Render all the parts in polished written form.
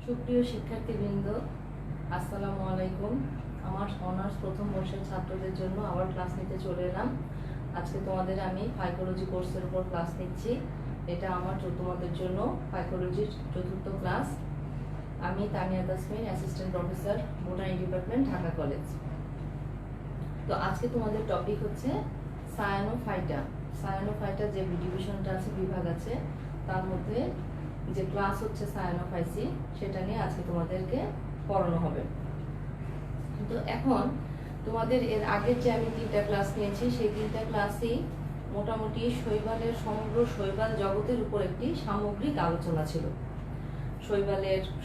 সুপ্রিয় শিক্ষার্থীবৃন্দ, আসসালামু আলাইকুম। আমার অনার্স প্রথম বর্ষের ছাত্রদের জন্য আবার ক্লাস নিতে চলে এলাম। আজকে তোমাদের আমি ফাইকোলজি কোর্সের উপর ক্লাস নিচ্ছি। এটা আমার তোমাদের জন্য ফাইকোলজির চতুর্থ ক্লাস। আমি Tania Tasmin, assistant professor, botany department, Dhaka college. তো আজকে তোমাদের টপিক হচ্ছে সায়ানোফাইটা। সায়ানোফাইটা যে ডিভিশনটা আছে, বিভাগ আছে, তার মধ্যে যে ক্লাস হচ্ছে সায়ানোফাইসি, সেটা নিয়ে আজকে তোমাদেরকে পড়ানো হবে। তো এখন তোমাদের এর আগের যে আমি 3টা ক্লাস নিয়েছি, সেই 3টা ক্লাসই মোটামুটি শৈবালের সমগ্র শৈবাল জগতের উপর একটি সামগ্রিক আলোচনা ছিল।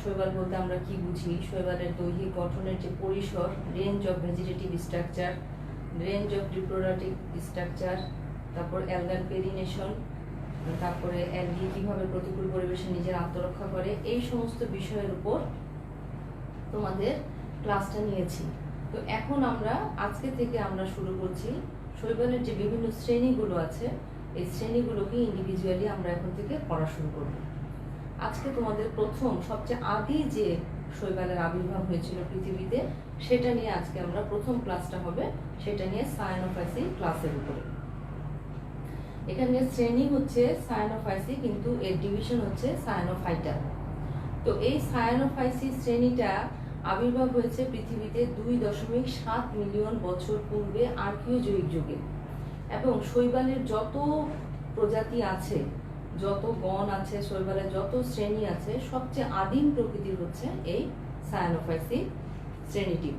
শৈবাল বলতে আমরা কি বুঝি, শৈবালের দৈহিক গঠনের যে পরিসর, range of vegetative structure, range of reproductive structure, তারপর অ্যালগাল পেরিনেশন, তারপরে অ্যালগি কিভাবে প্রতিকূল পরিবেশে নিজের আত্মরক্ষা করে, এই সমস্ত বিষয়ের উপর তোমাদের ক্লাসটা নিয়েছি। তো এখন আজকে থেকে আমরা শুরু করছি শৈবালের যে বিভিন্ন শ্রেণীগুলো আছে, এই শ্রেণীগুলোকে ইন্ডিভিজুয়ালি আমরা এখন থেকে পড়া শুরু করব। আজকে তোমাদের প্রথম সবচেয়ে আগে যে শৈবালের আবির্ভাব হয়েছিল পৃথিবীতে, সেটা নিয়ে আজকে আমরা প্রথম ক্লাসটা হবে, সেটা নিয়ে সায়ানোফাইসি ক্লাসের উপরে। এখানে শ্রেণী হচ্ছে সায়ানোফাইসি, কিন্তু এর ডিভিশন হচ্ছে সায়ানোফাইটা। তো এই সায়ানোফাইসি শ্রেণীটা আবির্ভাব হয়েছে পৃথিবীতে 2.7 মিলিয়ন বছর পূর্বে আর্কিওজয়িক যুগে, এবং শৈবালের যত প্রজাতি আছে, যত গণ আছে, শৈবালের যত শ্রেণী আছে, সবচেয়ে আদিম প্রকৃতির হচ্ছে এই সায়ানোফাইসি শ্রেণীটি।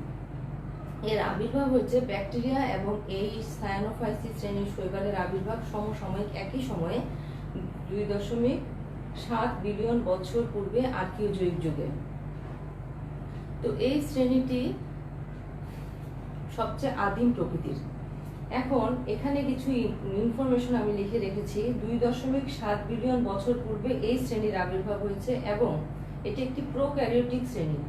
এর আবির্ভাব হচ্ছে ব্যাকটেরিয়া, এবং এই সায়ানোফাইসি শ্রেণীর শৈবালের আবির্ভাব সমসাময়িক একই সময়ে 2.7 বিলিয়ন বছর পূর্বে আর্কিওজয়িক যুগে। তো এই শ্রেণীটি সবচেয়ে আদিম প্রকৃতির। এখন এখানে কিছু ইনফরমেশন আমি লিখে রেখেছি। 2.7 বিলিয়ন বছর পূর্বে এই শ্রেণীর আবির্ভাব হয়েছে, এবং এটি একটি প্রোক্যারিওটিক শ্রেণী।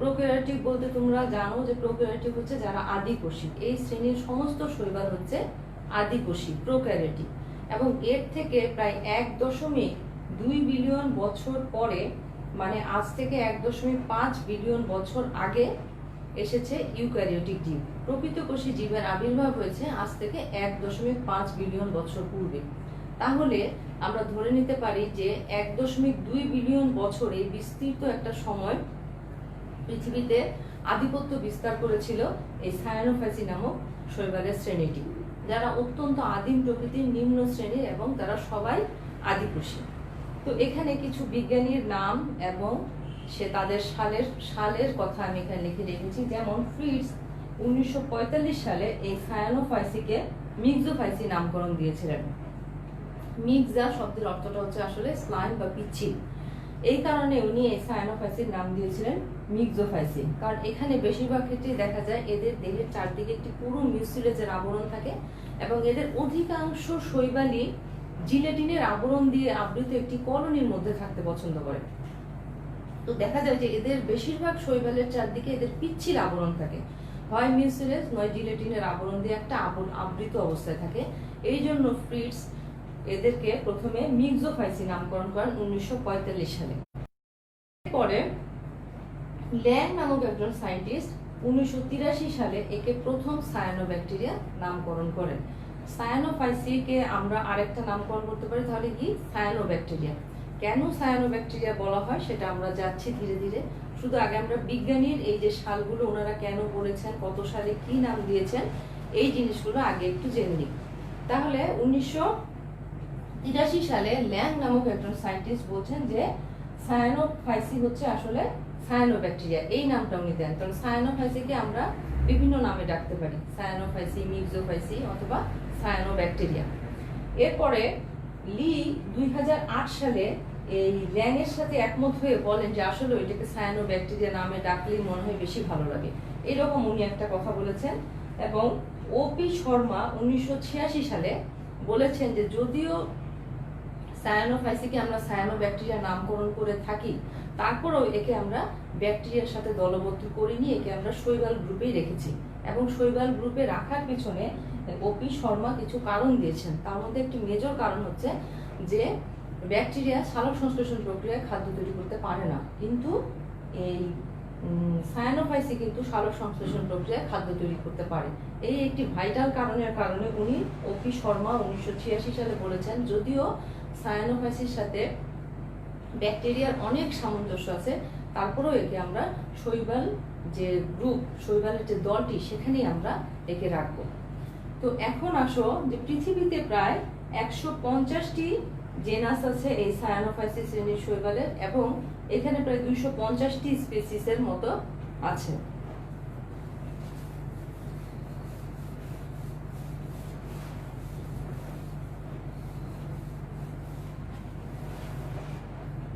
প্রোক্যারিওটিক বলতে তোমরা জানো যে প্রোক্যারিওটিক হচ্ছে যারা আদিকোষী। এই শ্রেণীর সমস্ত শৈবাল হচ্ছে আদিকোষী, প্রোক্যারিওটিক। এবং এর থেকে প্রায় 1.2 বিলিয়ন বছর পরে, মানে আজ থেকে 1.5 বিলিয়ন বছর আগে এসেছে ইউক্যারিওটিক জীব। প্রকৃতকোষী জীবের আবির্ভাব হয়েছে আজ থেকে 1.5 বিলিয়ন বছর পূর্বে। তাহলে আমরা ধরে নিতে পারি যে 1.2 বিলিয়ন বছরে বিস্তৃত একটা সময় পৃথিবীতে আধিপত্য বিস্তার করেছিল এই সায়ানোফাইসি নামক শৈবালের শ্রেণীটি, যারা অত্যন্ত আদিম প্রকৃতির নিম্ন শ্রেণীর, এবং তারা সবাই আদিকোষী। তো এখানে কিছু বিজ্ঞানীর নাম এবং তাদের সালের কথা আমি এখানে লিখে রেখেছি। যেমন ফ্রিটজ 1945 সালে এই সায়ানোফাইসিকে মিক্সোফাইসি নামকরণ দিয়েছিলেন। মিক্সা শব্দের অর্থটা হচ্ছে আসলে স্লাইম বা পিচ্ছিল। এই কারণে উনি এই সায়ানোফাইসির নাম দিয়েছিলেন মিক্সোফাইসি, কারণ এখানে বেশিরভাগ ক্ষেত্রে দেখা যায় এদের দেহের চারদিকে একটি পুরো মিউসিলেজের আবরণ থাকে, এবং এদের অধিকাংশ শৈবালই জিলেটিনের আবরণ দিয়ে আবৃত একটি কলোনির মধ্যে থাকতে পছন্দ করে। তো দেখা যায় যে এদের বেশিরভাগ শৈবালের চারদিকে এদের পিচ্ছিল আবরণ থাকে, হয় মিউসিলেজ নয় জিলেটিনের আবরণ দিয়ে একটা আবৃত অবস্থায় থাকে। এই জন্য ফ্রিটজ এদেরকে প্রথমে মিক্সোফাইসি নামকরণ করেন 1945 সালে। পরে ল্যাং নামক একজন সায়েন্টিস্ট 1983 সালে একে প্রথম সায়ানোব্যাকটেরিয়া নামকরণ করেন। সায়ানোফাইসিকে আমরা আরেকটা নামকরণ করতে পারি, তাহলে কি সায়ানোব্যাকটেরিয়া। কেন সায়ানোব্যাকটেরিয়া বলা হয় সেটা আমরা যাচ্ছি ধীরে ধীরে। শুধু আগে আমরা বিজ্ঞানীর এই যে সালগুলো ওনারা কেন বলেছেন, কত সালে কি নাম দিয়েছেন, এই জিনিসগুলো আগে একটু জেনে নিই। তাহলে 1983 সালে ল্যাং নামক একজন সায়েন্টিস্ট বলছেন যে সায়ানোফাইসি হচ্ছে আসলে সায়ানোব্যাকটেরিয়া, এই নামটা উনি দেন। কারণ সায়ানোফাইসিকে আমরা বিভিন্ন নামে ডাকতে পারি, সায়ানোফাইসি, মিক্সোফাইসি অথবা সায়ানোব্যাকটেরিয়া। এরপরে লি 2008 সালে এই ল্যাং এর সাথে একমত হয়ে বলেন যে আসলে ওইটাকে সায়ানোব্যাকটেরিয়া নামে ডাকলেই মনে হয় বেশি ভালো লাগে, এরকম উনি একটা কথা বলেছেন। এবং ওপি শর্মা 1986 সালে বলেছেন যে যদিও সায়ানোফাইসিকে আমরা সায়ানোব্যাকটেরিয়া নামকরণ করে থাকি, তারপরেও একে আমরা ব্যাকটেরিয়ার সাথে দলবদ্ধ করিনি, একে আমরা শৈবাল গ্রুপেই রেখেছি। এবং শৈবাল গ্রুপে রাখার পিছনে ওপি শর্মা কিছু কারণ দিয়েছেন। তার মধ্যে একটি মেজর কারণ হচ্ছে যে ব্যাকটেরিয়া সালোক সংশ্লেষণ প্রক্রিয়ায় খাদ্য তৈরি করতে পারে না, কিন্তু এই সায়ানোফাইসি কিন্তু সালোক সংশ্লেষণ প্রক্রিয়ায় খাদ্য তৈরি করতে পারে। এই একটি ভাইটাল কারণের কারণে উনি ওপি শর্মা 1986 সালে বলেছেন, যদিও সায়ানোফাইসির সাথে ব্যাকটেরিয়ার অনেক সামঞ্জস্য আছে, তারপরেও একে আমরা শৈবাল যে গ্রুপ, শৈবালের যে দলটি, সেখানেই আমরা একে রাখবো। তো এখন আসো যে পৃথিবীতে প্রায় 150টি জেনাস আছে এই সায়ানোফাইসিস শ্রেণীর শৈবালের, এবং এখানে প্রায় 250টি স্পিসিসের মতো আছে।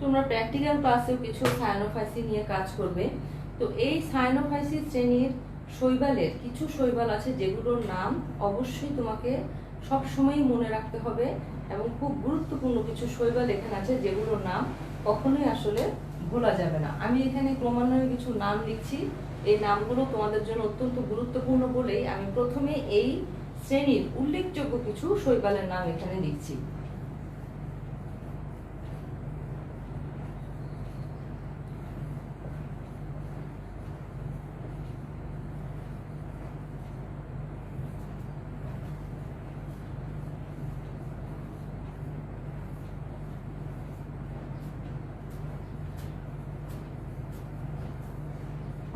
তোমরা প্র্যাকটিক্যাল ক্লাসেও কিছু সায়ানোফাইসি নিয়ে কাজ করবে। তো এই সায়ানোফাইসিস শ্রেণীর শৈবালের কিছু শৈবাল আছে যেগুলোর নাম অবশ্যই তোমাকে সবসময় মনে রাখতে হবে, এবং খুব গুরুত্বপূর্ণ কিছু শৈবাল এখানে আছে যেগুলোর নাম কখনোই আসলে ভোলা যাবে না। আমি এখানে ক্রমান্বয়ে কিছু নাম লিখছি, এই নামগুলো তোমাদের জন্য অত্যন্ত গুরুত্বপূর্ণ বলেই আমি প্রথমে এই শ্রেণীর উল্লেখযোগ্য কিছু শৈবালের নাম এখানে লিখছি।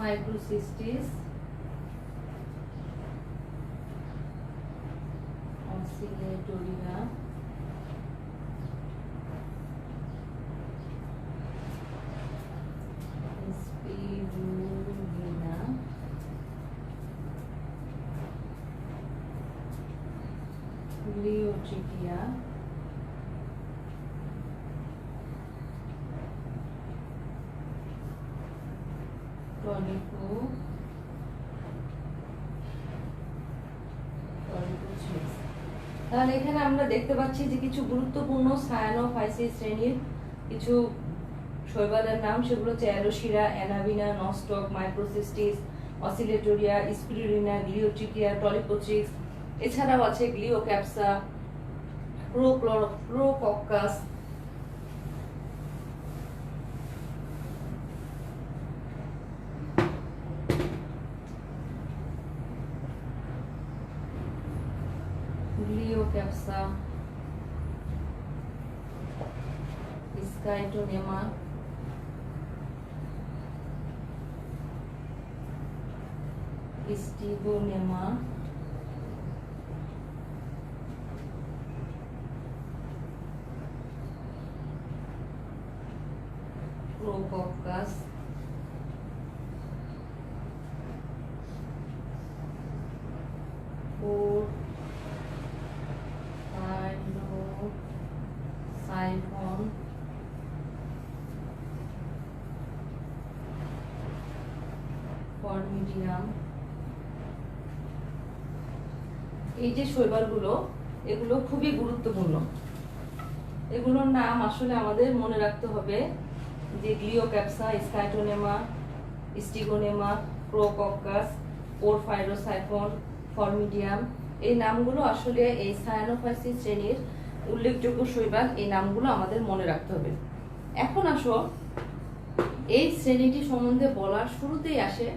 Microcystis, Oscillatoria, Spirulina, Gliotrichia, তাহলে এখানে আমরা দেখতে পাচ্ছি যে কিছু গুরুত্বপূর্ণ সায়ানোফাইসিস শ্রেণীর কিছু শৈবালের নাম, সেগুলো হচ্ছে অ্যালোসিরা, অ্যানাভিনা, নস্টক, মাইক্রোসিস্টিস, অসিলেটোরিয়া, স্পিরুলিনা, গ্লিওট্রিকিয়া, টলিপোট্রিক্স। এছাড়াও আছে গ্লিওক্যাপসা, প্রোকক্কাস, গ্লিওক্যাপসা, স্কাইটোনেমা, স্টিগোনেমা, প্রোকক্কাস, সাইফন, ফর্মিডিয়াম। এই যে শৈবালগুলো, এগুলো খুবই গুরুত্বপূর্ণ। এগুলোর নাম আসলে আমাদের মনে রাখতে হবে, যে গ্লিওক্যাপসা, স্কাইটোনেমা, স্টিগোনেমা, প্রোকক্কাস, পোরফাইরোসাইফন, ফর্মিডিয়াম। এই নামগুলো আসলে এই সায়ানোফাইসিস শ্রেণীর উল্লেখযোগ্য শৈবাল, এই নামগুলো আমাদের মনে রাখতে হবে। এখন আসো এই শ্রেণীটি সম্বন্ধে বলার শুরুতেই আসে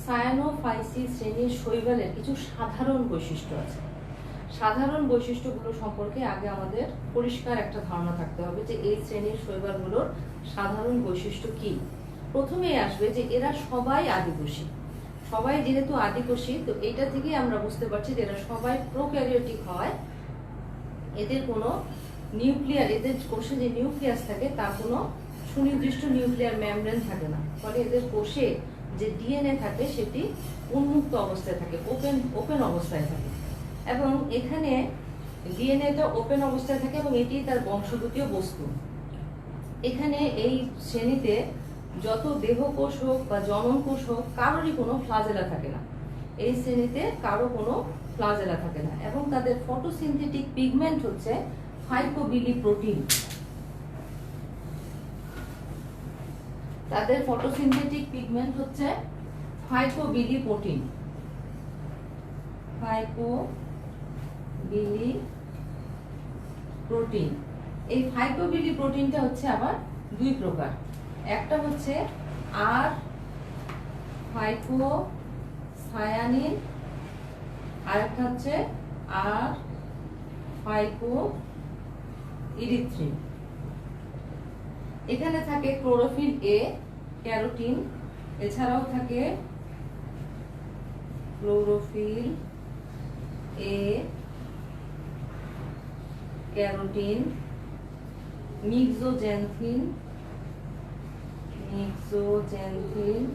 সায়ানোফাইসিস শ্রেণীর শৈবালের কিছু সাধারণ বৈশিষ্ট্য আছে। সাধারণ বৈশিষ্ট্যগুলো সম্পর্কে আগে আমাদের পরিষ্কার একটা ধারণা থাকতে হবে যে এই শ্রেণীর শৈবালগুলোর সাধারণ বৈশিষ্ট্য কি। প্রথমেই আসবে যে এরা সবাই আদিকোষী। সবাই যেহেতু আদিকোষী, তো এটা থেকে আমরা বুঝতে পারছি যে এরা সবাই প্রোক্যারিওটিক হয়। এদের কোনো নিউক্লিয়ার, এদের কোষে যে নিউক্লিয়াস থাকে তার কোনো সুনির্দিষ্ট নিউক্লিয়ার মেমব্রেন থাকে না, ফলে এদের কোষে যে ডিএনএ থাকে সেটি উন্মুক্ত অবস্থায় থাকে, ওপেন অবস্থায় থাকে, এবং এখানে ডিএনএটা ওপেন অবস্থায় থাকে এবং এটি তার বংশগতীয় বস্তু। এখানে এই শ্রেণীতে যত দেহকোষ হোক বা জনন কোষ হোক, কারোরই কোনো ফ্লাজেলা থাকে না। এই শ্রেণীতে কারো কোনো ফ্লাজেলা থাকে না, এবং তাদের ফটোসিনথেটিক পিগমেন্ট হচ্ছে ফাইকোবিলিপ্রোটিন। তাদের ফটোসিনথেটিক পিগমেন্ট হচ্ছে ফাইকোবিলিপ্রোটিন। ফাইকোবিলিপ্রোটিন এই ফাইকোবিলি প্রোটিনটা হচ্ছে আবার দুই প্রকার, একটা হচ্ছে আর ফাইকোসায়ানিন আর একটা হচ্ছে আর ফাইকোইরিথ্রিন। এখানে থাকে ক্লোরোফিল এ, ক্যারোটিন, এছাড়াও থাকে ক্লোরোফিল এ, ক্যারোটিন, মিক্সোজ্যান্থিন, মিক্সোজ্যান্থোফিল।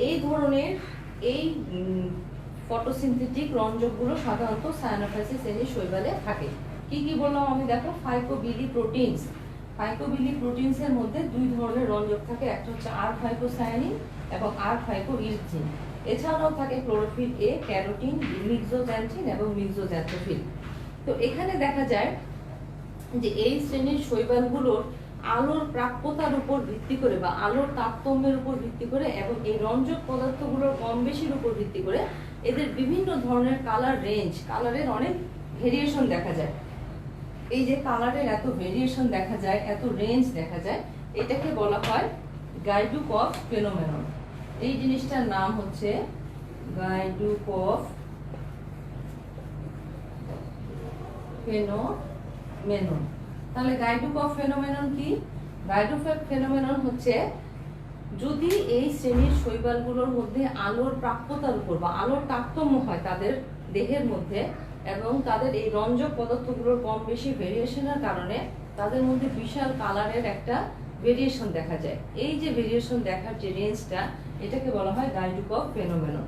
এই ধরনের এই ফটোসিনথেটিক রঞ্জকগুলো সাধারণত সায়ানোফাইসিস শ্রেণীর শৈবালে থাকে। কি কি বললাম আমি, দেখো ফাইকোবিলি প্রোটিনস। ফাইকোবিলি প্রোটিনস এর মধ্যে দুই ধরনের রঞ্জক থাকে, একটা হচ্ছে আর ফাইকোসায়ানিন এবং আর ফাইকোইরিথ্রিন। এছাড়াও থাকে ক্লোরোফিল এ, ক্যারোটিন, মিক্সোজ্যান্থিন এবং মিক্সোজ্যান্থোফিল। তো এখানে দেখা যায় যে এই শ্রেণীর শৈবালগুলোর আলোর প্রাপ্যতার উপর ভিত্তি করে বা আলোর তারতম্যের উপর ভিত্তি করে এবং এই রঞ্জক পদার্থগুলোর কম বেশির উপর ভিত্তি করে এদের বিভিন্ন ধরনের কালার রেঞ্জ, কালারের অনেক ভেরিয়েশন দেখা যায়। এই যে কালারের এত ভেরিয়েশন দেখা যায়, এত রেঞ্জ দেখা যায়, এটাকে বলা হয় গাইডুকফ ফেনোমেনন। এই জিনিসটার নাম হচ্ছে গাইডুকফ ফেনোমেনন। তাহলে গাইডুকফ ফেনোমেনন কি? গাইডুকফ ফেনোমেনন হচ্ছে যদি এই শ্রেণীর শৈবালগুলোর মধ্যে আলোর প্রাপ্যতার উপর বা আলোর তারতম্য হয় তাদের দেহের মধ্যে এবং তাদের এই রঞ্জক পদার্থগুলোর কম বেশি ভেরিয়েশনের কারণে তাদের মধ্যে বিশাল কালারের একটা ভেরিয়েশন দেখা যায়। এই যে ভেরিয়েশন দেখার যে রেঞ্জটা, এটাকে বলা হয় গাইডুকফ ফেনোমেনন।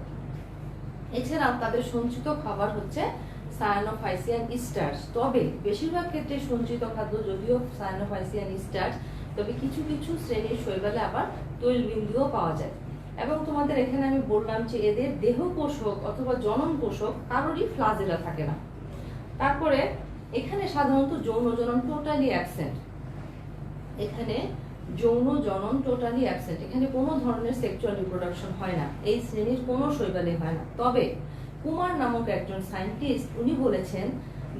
এছাড়া তাদের সঞ্চিত খাবার হচ্ছে সায়ানোফাইসিয়ান স্টার্চ। তবে বেশিরভাগ ক্ষেত্রে সঞ্চিত খাদ্য যদিও সায়ানোফাইসিয়ান স্টার্চ, তবে কিছু কিছু শ্রেণীর শৈবালে আবার তৈলবিন্দুও পাওয়া যায়। এবং তোমাদের এখানে আমি বললাম যে এদের দেহ পোষক অথবা জনন পোষক কারোরই ফ্লাজেলা থাকে না। তারপরে এখানে সাধারণত যৌন জনন টোটালি অ্যাবসেন্ট। এখানে যৌন জনন টোটালি অ্যাবসেন্ট, এখানে কোনো ধরনের সেক্সুয়াল রিপ্রোডাকশন হয় না, এই শ্রেণীর কোনো শৈবালে হয় না। তবে কুমার নামক একজন সায়েন্টিস্ট উনি বলেছেন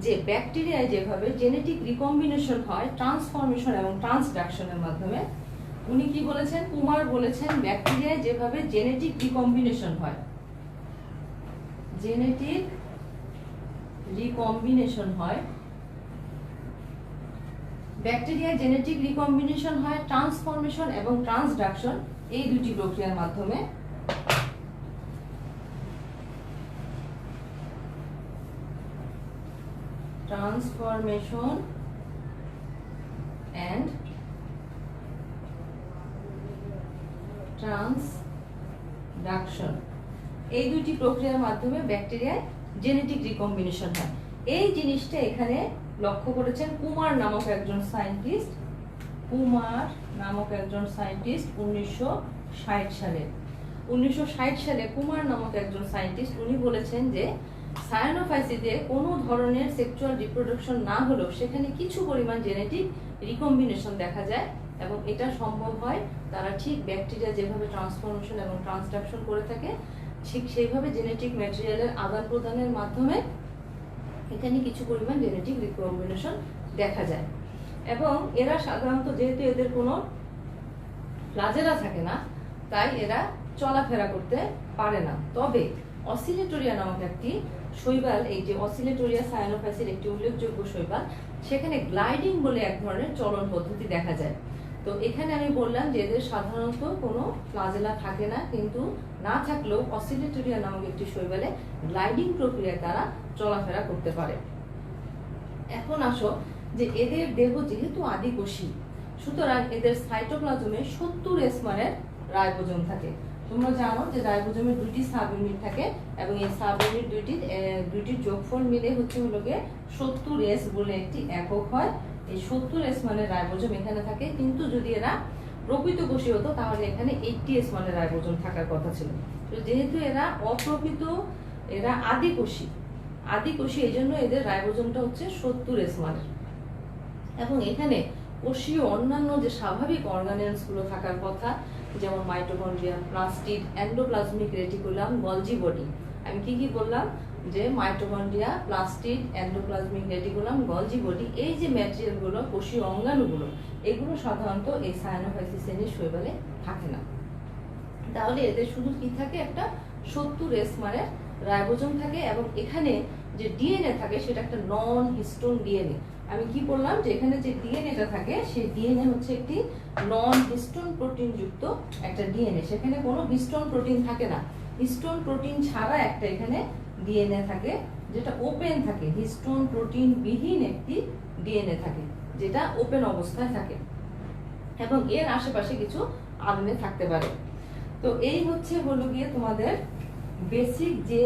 যে ব্যাকটেরিয়ায় যেভাবে জেনেটিক রিকম্বিনেশন হয় ট্রান্সফরমেশন এবং ট্রান্সডাকশনের মাধ্যমে, উনি কি বলেছেন, কুমার বলেছেন ব্যাকটেরিয়ায় যেভাবে জেনেটিক রিকম্বিনেশন হয়, জেনেটিক রিকম্বিনেশন হয়, ব্যাকটেরিয়ায় জেনেটিক রিকম্বিনেশন হয় ট্রান্সফরমেশন এবং ট্রান্সডাকশন এই দুটি প্রক্রিয়ার মাধ্যমে। ট্রান্সফরমেশন এন্ড ট্রান্সডাকশন এই দুটি প্রক্রিয়ার মাধ্যমে ব্যাকটেরিয়ায় জেনেটিক রিকম্বিনেশন হয়। এই জিনিসটা এখানে লক্ষ্য করেছেন কুমার নামক একজন সায়েন্টিস্ট। কুমার নামক একজন সায়েন্টিস্ট 1960 সালে 1960 সালে কুমার নামক একজন সায়েন্টিস্ট উনি বলেছেন যে সায়ানোফাইসিসে কোনো ধরনের সেক্সুয়াল রিপ্রোডাকশন না হলেও সেখানে কিছু পরিমাণ জেনেটিক রিকম্বিনেশন দেখা যায় এবং এটা সম্ভব হয় তারা ঠিক ব্যাকটেরিয়া যেভাবে ট্রান্সফরমেশন এবং ট্রান্সডাকশন করে থাকে ঠিক সেইভাবে জেনেটিক ম্যাটেরিয়ালের আদান প্রদানের মাধ্যমে এখানে কিছু পরিমাণ জেনেটিক রিকম্বিনেশন দেখা যায়। এবং এরা সাধারণত যেহেতু এদের কোনো ফ্লাজেলা থাকে না তাই এরা চলাফেরা করতে পারে না। তবে অসিলেটোরিয়া নামক একটি শৈবাল, এই যে অসিলেটোরিয়া সায়ানোফাইসির একটি উল্লেখযোগ্য শৈবাল, সেখানে গ্লাইডিং বলে এক ধরনের চলন পদ্ধতি দেখা যায়। তো এখানে আমি বললাম যে এদের সাধারণত কোনো ফ্লাজেলা থাকে না, কিন্তু না থাকলেও অসিলেটোরিয়া নামক একটি শৈবালে গ্লাইডিং প্রক্রিয়ায় তারা চলাফেরা করতে পারে। এখন আসো যে এদের দেহ যেহেতু আদিকোষী, সুতরাং এদের সাইটোপ্লাজমে 70S মানের রাইবোজোম থাকে। তোমরা জানো যে রাইবোজোমের দুটি সাব ইউনিট থাকে এবং এই সাব ইউনিট দুইটির যোগফল মিলে হচ্ছে হলো গিয়ে 70S বলে একটি একক হয়। এই 70S মানের রাইবোজোম এখানে থাকে, কিন্তু যদি এরা প্রকৃত কোষী হতো তাহলে এখানে 80S মানের রাইবোজোম থাকার কথা ছিল। তো যেহেতু এরা অপ্রকৃত, এরা আদিকোষী এই জন্য এদের রাইবোজোমটা হচ্ছে 70S মানের। এবং এখানে কোষীয় অন্যান্য যে স্বাভাবিক অর্গানেলস গুলো থাকার কথা যেমন mitochondria, plastid, endoplasmic reticulum, Golgi body. আমি কি বললাম যে mitochondria, plastid, endoplasmic reticulum, Golgi body, এই যে ম্যাটেরিয়ালগুলো, কোষীয় অঙ্গাণুগুলো, এগুলো সাধারণত এই সায়ানোফাইসিস শ্রেণীর শৈবালে থাকে না। তাহলে এদের শুধু কি থাকে, একটা 70S মানের রাইবোজোম থাকে, এবং এখানে যে ডিএনএ থাকে সেটা একটা নন হিস্টোন ডিএনএ। আমি কি বললাম যে এখানে যে ডিএনএটা থাকে সেই ডিএনএ হচ্ছে একটি নন হিস্টোন প্রোটিন যুক্ত একটা ডিএনএ, সেখানে কোনো হিস্টোন প্রোটিন থাকে না। হিস্টোন প্রোটিন ছাড়া একটা এখানে ডিএনএ থাকে যেটা ওপেন থাকে, হিস্টোন প্রোটিন বিহীন একটি ডিএনএ থাকে যেটা ওপেন অবস্থায় থাকে, এবং এর আশেপাশে কিছু আরএনএ থাকতে পারে। তো এই হলো গিয়ে তোমাদের বেসিক যে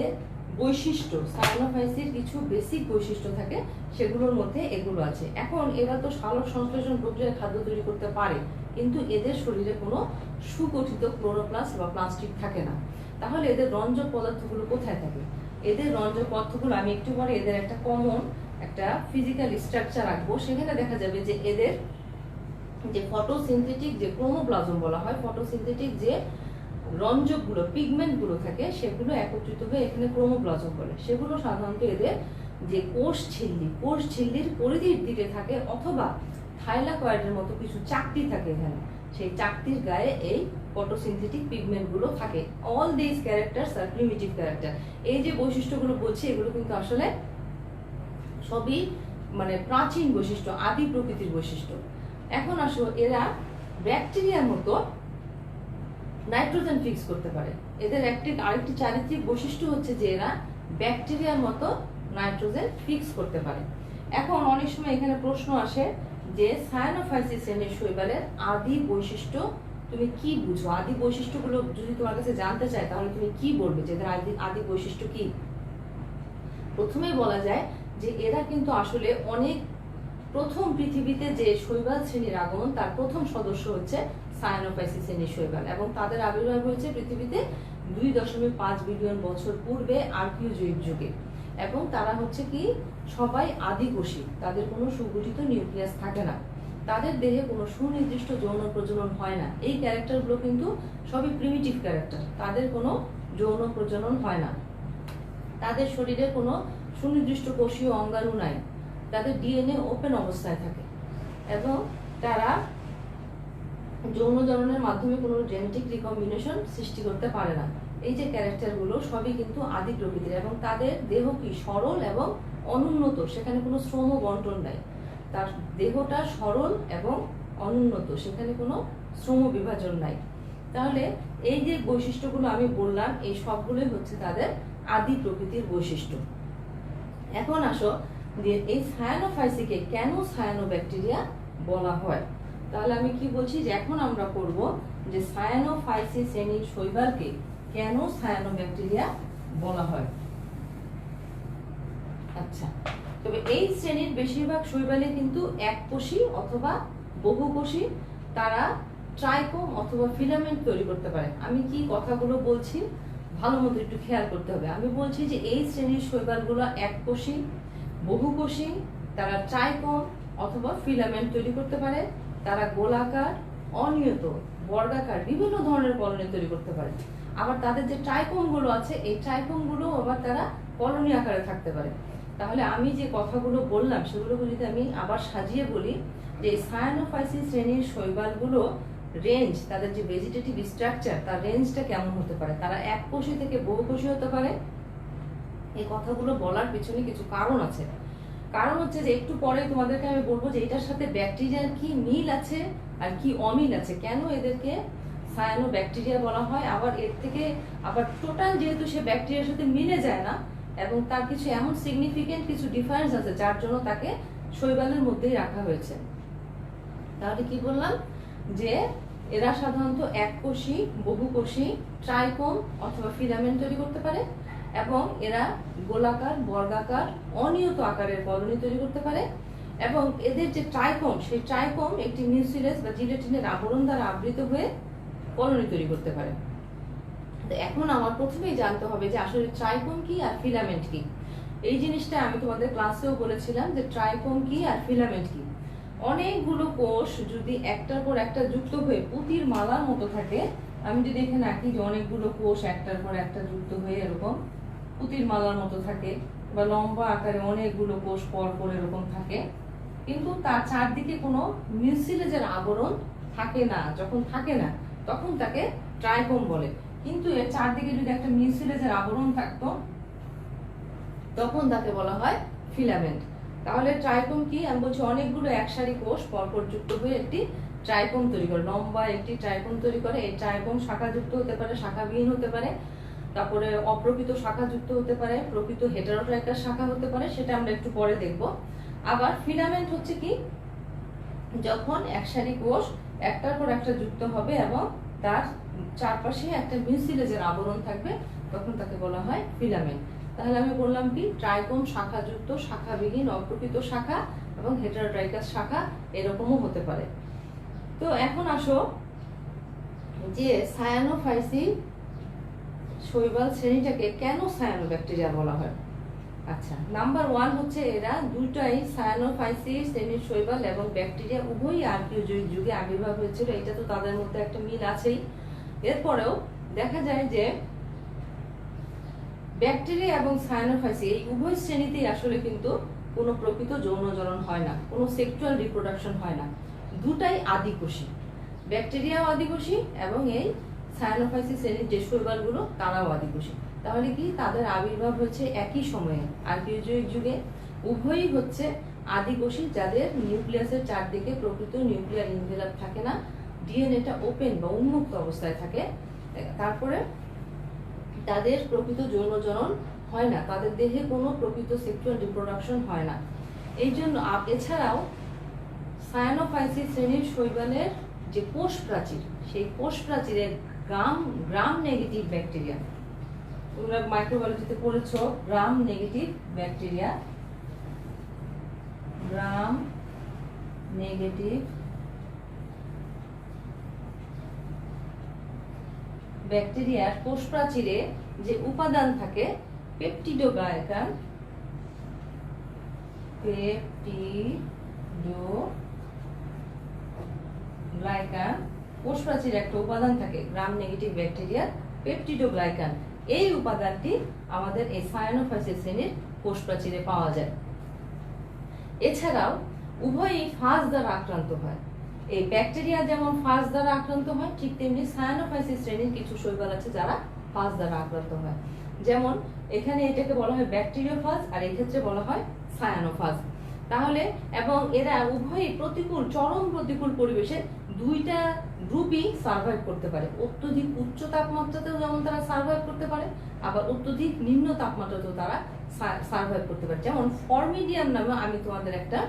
বৈশিষ্ট্য, সায়ানোফাইসির কিছু বেসিক বৈশিষ্ট্য থাকে, সেগুলোর মধ্যে এগুলো আছে। এখন এরা তো সালোক সংশ্লেষণ প্রক্রিয়ায় খাদ্য তৈরি করতে পারে, কিন্তু এদের শরীরে কোনো সুগঠিত ক্লোরোপ্লাস্ট বা প্লাস্টিক থাকে না। তাহলে এদের রঞ্জক পদার্থগুলো কোথায় থাকে? এদের রঞ্জক পদার্থগুলো আমি একটু পরে এদের একটা কমন একটা ফিজিক্যাল স্ট্রাকচার রাখবো, সেখানে দেখা যাবে যে এদের যে ফটোসিনথেটিক যে ক্রোমোপ্লাজম বলা হয়, ফটোসিনথেটিক যে রঞ্জকগুলো, পিগমেন্টগুলো থাকে, সেগুলো একত্রিত হয়ে এখানে ক্রোমোপ্লাজম বলে। সেগুলো সাধারণত এদের যে কোষ ঝিল্লির পরিধির দিকে থাকে, অথবা থাইলাকয়েডের মতো কিছু চাকতি থাকে এখানে, সেই চাকতির গায়ে এই ফটোসিনথেটিক পিগমেন্টগুলো থাকে। All this characters are primitive character. এই যে বৈশিষ্ট্যগুলো বলছি এগুলো কিন্তু আসলে সবই মানে প্রাচীন বৈশিষ্ট্য, আদি প্রকৃতির বৈশিষ্ট্য। এখন আসো, এরা ব্যাকটেরিয়ার মতো নাইট্রোজেন ফিক্স করতে পারে। এদের আরেকটি চারিত্রিক বৈশিষ্ট্য হচ্ছে যে এরা ব্যাকটেরিয়ার মতো নাইট্রোজেন ফিক্স করতে পারে। এখন অনেক সময় এখানে প্রশ্ন আসে যে সায়ানোফাইসিস শ্রেণীর শৈবালের আদি বৈশিষ্ট্য তুমি কি বুঝো? আদি বৈশিষ্ট্যগুলো যদি তোমার কাছে জানতে চাই তাহলে তুমি কি বলবে যে এদের আদি বৈশিষ্ট্য কি? প্রথমেই বলা যায় যে এরা কিন্তু আসলে অনেক প্রথম পৃথিবীতে যে শৈবাল শ্রেণীর আগমন, তার প্রথম সদস্য হচ্ছে সায়ানোফাইসিস শ্রেণীর শৈবাল, এবং তাদের আবির্ভাব হয়েছে পৃথিবীতে 2.5 বিলিয়ন বছর পূর্বে আর্কিওজয়িক যুগে। এবং তারা হচ্ছে কি সবাই আদিকোষী, তাদের কোনো সুগঠিত নিউক্লিয়াস থাকে না, তাদের দেহে কোনো সুনির্দিষ্ট যৌন প্রজনন হয় না। এই ক্যারেক্টারগুলো কিন্তু সবই প্রিমিটিভ ক্যারেক্টার, তাদের কোনো যৌন প্রজনন হয় না, তাদের শরীরে কোনো সুনির্দিষ্ট কোষীয় অঙ্গাণু নাই, তাদের ডিএনএ ওপেন অবস্থায় থাকে, এবং তারা যৌন জননের মাধ্যমে কোনো জেনেটিক রিকম্বিনেশন সৃষ্টি করতে পারে না। এই যে ক্যারেক্টারগুলো সবই কিন্তু আদি প্রকৃতির, এবং তাদের দেহ কি সরল এবং অনুন্নত, সেখানে কোনো শ্রম বন্টন নাই। তার দেহটা সরল এবং অনুন্নত, সেখানে কোনো শ্রম বিভাজন নাই। তাহলে এই যে বৈশিষ্ট্যগুলো আমি বললাম, এই সবগুলোই হচ্ছে তাদের আদি প্রকৃতির বৈশিষ্ট্য। এখন আসো যে এই সায়ানোফাইসিকে কেন সায়ানোব্যাকটেরিয়া বলা হয়? তাহলে আমি কি বলছি যে এখন আমরা করব যে সায়ানোফাইসিস শ্রেণীর শৈবালকে কেন সায়ানোব্যাকটেরিয়া বলা হয়। আচ্ছা, তবে এই শ্রেণীর বেশিরভাগ শৈবালে কিন্তু এককোষী অথবা বহুকোষী, তারা ট্রাইকোম অথবা ফিলামেন্ট তৈরি করতে পারে। আমি কি কথাগুলো বলছি ভালো মতো একটু খেয়াল করতে হবে। আমি বলছি যে এই শ্রেণীর শৈবালগুলো এককোষী, বহুকোষী, তারা ট্রাইকোম অথবা ফিলামেন্ট তৈরি করতে পারে, তারা গোলাকার, অনিয়ত, বর্গাকার বিভিন্ন ধরনের কলোনি তৈরি করতে পারে। আবার তাদের যে ট্রাইকোম গুলো আছে, এই ট্রাইকোম গুলো আবার তারা কলোনি আকারে থাকতে পারে। তাহলে আমি যে কথাগুলো বললাম সেগুলো যদি আমি আবার সাজিয়ে বলি যে সায়ানোফাইসিস শ্রেণীর শৈবালগুলো রেঞ্জ, তাদের যে ভেজিটেটিভ স্ট্রাকচার, তার রেঞ্জটা কেমন হতে পারে, তারা এককোষী থেকে বহুকোষী হতে পারে। এই কথাগুলো বলার পিছনে কিছু কারণ আছে। কারণ হচ্ছে যে একটু পরে তোমাদেরকে আমি বলবো যে এটার সাথে ব্যাকটেরিয়ার কি মিল আছে আর কি অমিল আছে, কেন এদেরকে সায়ানোব্যাকটেরিয়া বলা হয়। আবার এর থেকে আবার টোটাল যেহেতু সে ব্যাকটেরিয়ার সাথে মিলে যায় না, এবং তার কিছু এমন সিগনিফিকেন্ট কিছু ডিফারেন্স আছে যার জন্য তাকে শৈবালের মধ্যেই রাখা হয়েছে। তাহলে কি বললাম যে এরা সাধারণত এককোষী, বহুকোষী, ট্রাইকোম অথবা ফিলামেন্ট তৈরি করতে পারে, এবং এরা গোলাকার, বর্গাকার, অনিয়ত আকারের কলোনি তৈরি করতে পারে, এবং এদের যে ট্রাইকোম, সেই ট্রাইকোম একটি মিউসিলাস বা জিলেটিনের আবরণ দ্বারা আবৃত হয়ে কলোনি তৈরি করতে পারে। এখন আমার প্রথমেই জানতে হবে যে আসলে ট্রাইকোম কি আর ফিলামেন্ট কি। এই জিনিসটা আমি তোমাদের ক্লাসেও বলেছিলাম যে ট্রাইকোম কি আর ফিলামেন্ট কি। অনেকগুলো কোষ যদি একটার পর একটা যুক্ত হয়ে পুঁতির মালার মতো থাকে, আমি যদি এখানে আঁকি যে অনেকগুলো কোষ একটার পর একটা যুক্ত হয়ে এরকম পুঁতির মালার মতো থাকে, বা লম্বা আকারে অনেকগুলো কোষ পর পর এরকম থাকে, কিন্তু তার চারদিকে কোনো মিউসিলেজের আবরণ থাকে না। যখন থাকে না তখন তাকে ট্রাইকোম বলে। কিন্তু এর চারদিকে যদি একটা মিউসিলেজের আবরণ থাকতো তখন তাকে বলা হয় ফিলামেন্ট। তাহলে ট্রাইকোম কি? আমি বলছি অনেকগুলো একসারি কোষ পরপর যুক্ত হয়ে একটি ট্রাইকোম তৈরি করে, লম্বা একটি ট্রাইকোম তৈরি করে। এই ট্রাইকোম শাখাযুক্ত হতে পারে, শাখাবিহীন হতে পারে, তারপরে অপ্রকৃত শাখাযুক্ত হতে পারে, প্রকৃত হেটারোট্রাইকাস শাখা হতে পারে, সেটা আমরা একটু পরে দেখব। আবার ফিলামেন্ট হচ্ছে কি? যখন একসারি কোষ একটার পর একটা যুক্ত হবে এবং তার চারপাশে একটা মিউসিলেজের আবরণ থাকবে, তখন তাকে বলা হয় ফিলামেন্ট। তাহলে আমি বললাম কি? ট্রাইকোম শাখাযুক্ত, শাখাবিহীন, অপ্রকৃত শাখা এবং হেটারোট্রাইকাস শাখা এরকমও হতে পারে। তো এখন আসো যে সায়ানোফাইসি শৈবাল শ্রেণীটাকে কেন সায়ানোব্যাকটেরিয়া বলা হয়। আচ্ছা, নাম্বার 1 হচ্ছে এরা দুটাই সায়ানোফাইসি শ্রেণীর শৈবাল এবং ব্যাকটেরিয়া উভয়ই আর্কিওজয়িক যুগে আবির্ভাব হয়েছিল। এটা তো তাদের মধ্যে একটা মিল আছেই। এরপরেও দেখা যায় যে ব্যাকটেরিয়া এবং সায়ানোফাইসি এই উভয় শ্রেণীতেই আসলে কিন্তু কোনো প্রকৃত যৌনজনন হয় না, কোনো সেক্সুয়াল রিপ্রোডাকশন হয় না। দুটাই আদিকোষী, ব্যাকটেরিয়াও আদিকোষী এবং এই সায়ানোফাইসি শ্রেণীর যে শৈবালগুলো তারাও আদিকোষী। তাহলে কি তাদের আবির্ভাব হয়েছে একই সময়ে আর্কিওজয়িক যুগে। উভয়ই হচ্ছে আদিকোষী, যাদের নিউক্লিয়াসের চারদিকে প্রকৃত নিউক্লিয়ার এনভেলপ থাকে না, ডিএনএটা ওপেন বা উন্মুক্ত অবস্থায় থাকে। তারপরে তাদের প্রকৃত যৌনজনন হয় না, তাদের দেহে কোনো প্রকৃত সেক্সুয়াল রিপ্রোডাকশন হয় না। এই জন্য এছাড়াও সায়ানোফাইসি শ্রেণীর শৈবালের যে কোষ প্রাচীর, সেই কোষ প্রাচীরের গ্রাম নেগেটিভ ব্যাকটেরিয়া, তোমরা মাইক্রোবায়োলজিতে পড়েছো gram negative bacteria, gram negative ব্যাকটেরিয়ার কোষ প্রাচীরে যে উপাদান থাকে পেপটিডোগ্লাইকান, কোষ প্রাচীরে একটা উপাদান থাকে গ্রাম নেগেটিভ ব্যাকটেরিয়ার পেপটিডোগ্লাইকান। এই উপাদানটি আমাদের এই সায়ানোফাইসি শ্রেণীর কোষ প্রাচীরে পাওয়া যায়। এছাড়াও উভয়ই ফাজ দ্বারা আক্রান্ত হয়। এই ব্যাকটেরিয়া যেমন ফাজ দ্বারা আক্রান্ত হয়, ঠিক তেমনি সায়ানোফাইসি শ্রেণীর কিছু শৈবাল আছে যারা ফাজ দ্বারা আক্রান্ত হয়। যেমন এখানে এটাকে বলা হয় ব্যাকটেরিওফাজ আর এই ক্ষেত্রে বলা হয় সায়ানোফাজ। তাহলে এবং এরা উভয়ই চরম প্রতিকূল পরিবেশে দুইটা গ্রুপই সার্ভাইভ করতে পারে। অত্যধিক উচ্চ তাপমাত্রাতেও যেমন তারা সার্ভাইভ করতে পারে, আবার অত্যধিক নিম্ন তাপমাত্রাতেও তারা সার্ভাইভ করতে পারে। যেমন ফর্মিডিয়াম নামে আমি তোমাদের একটা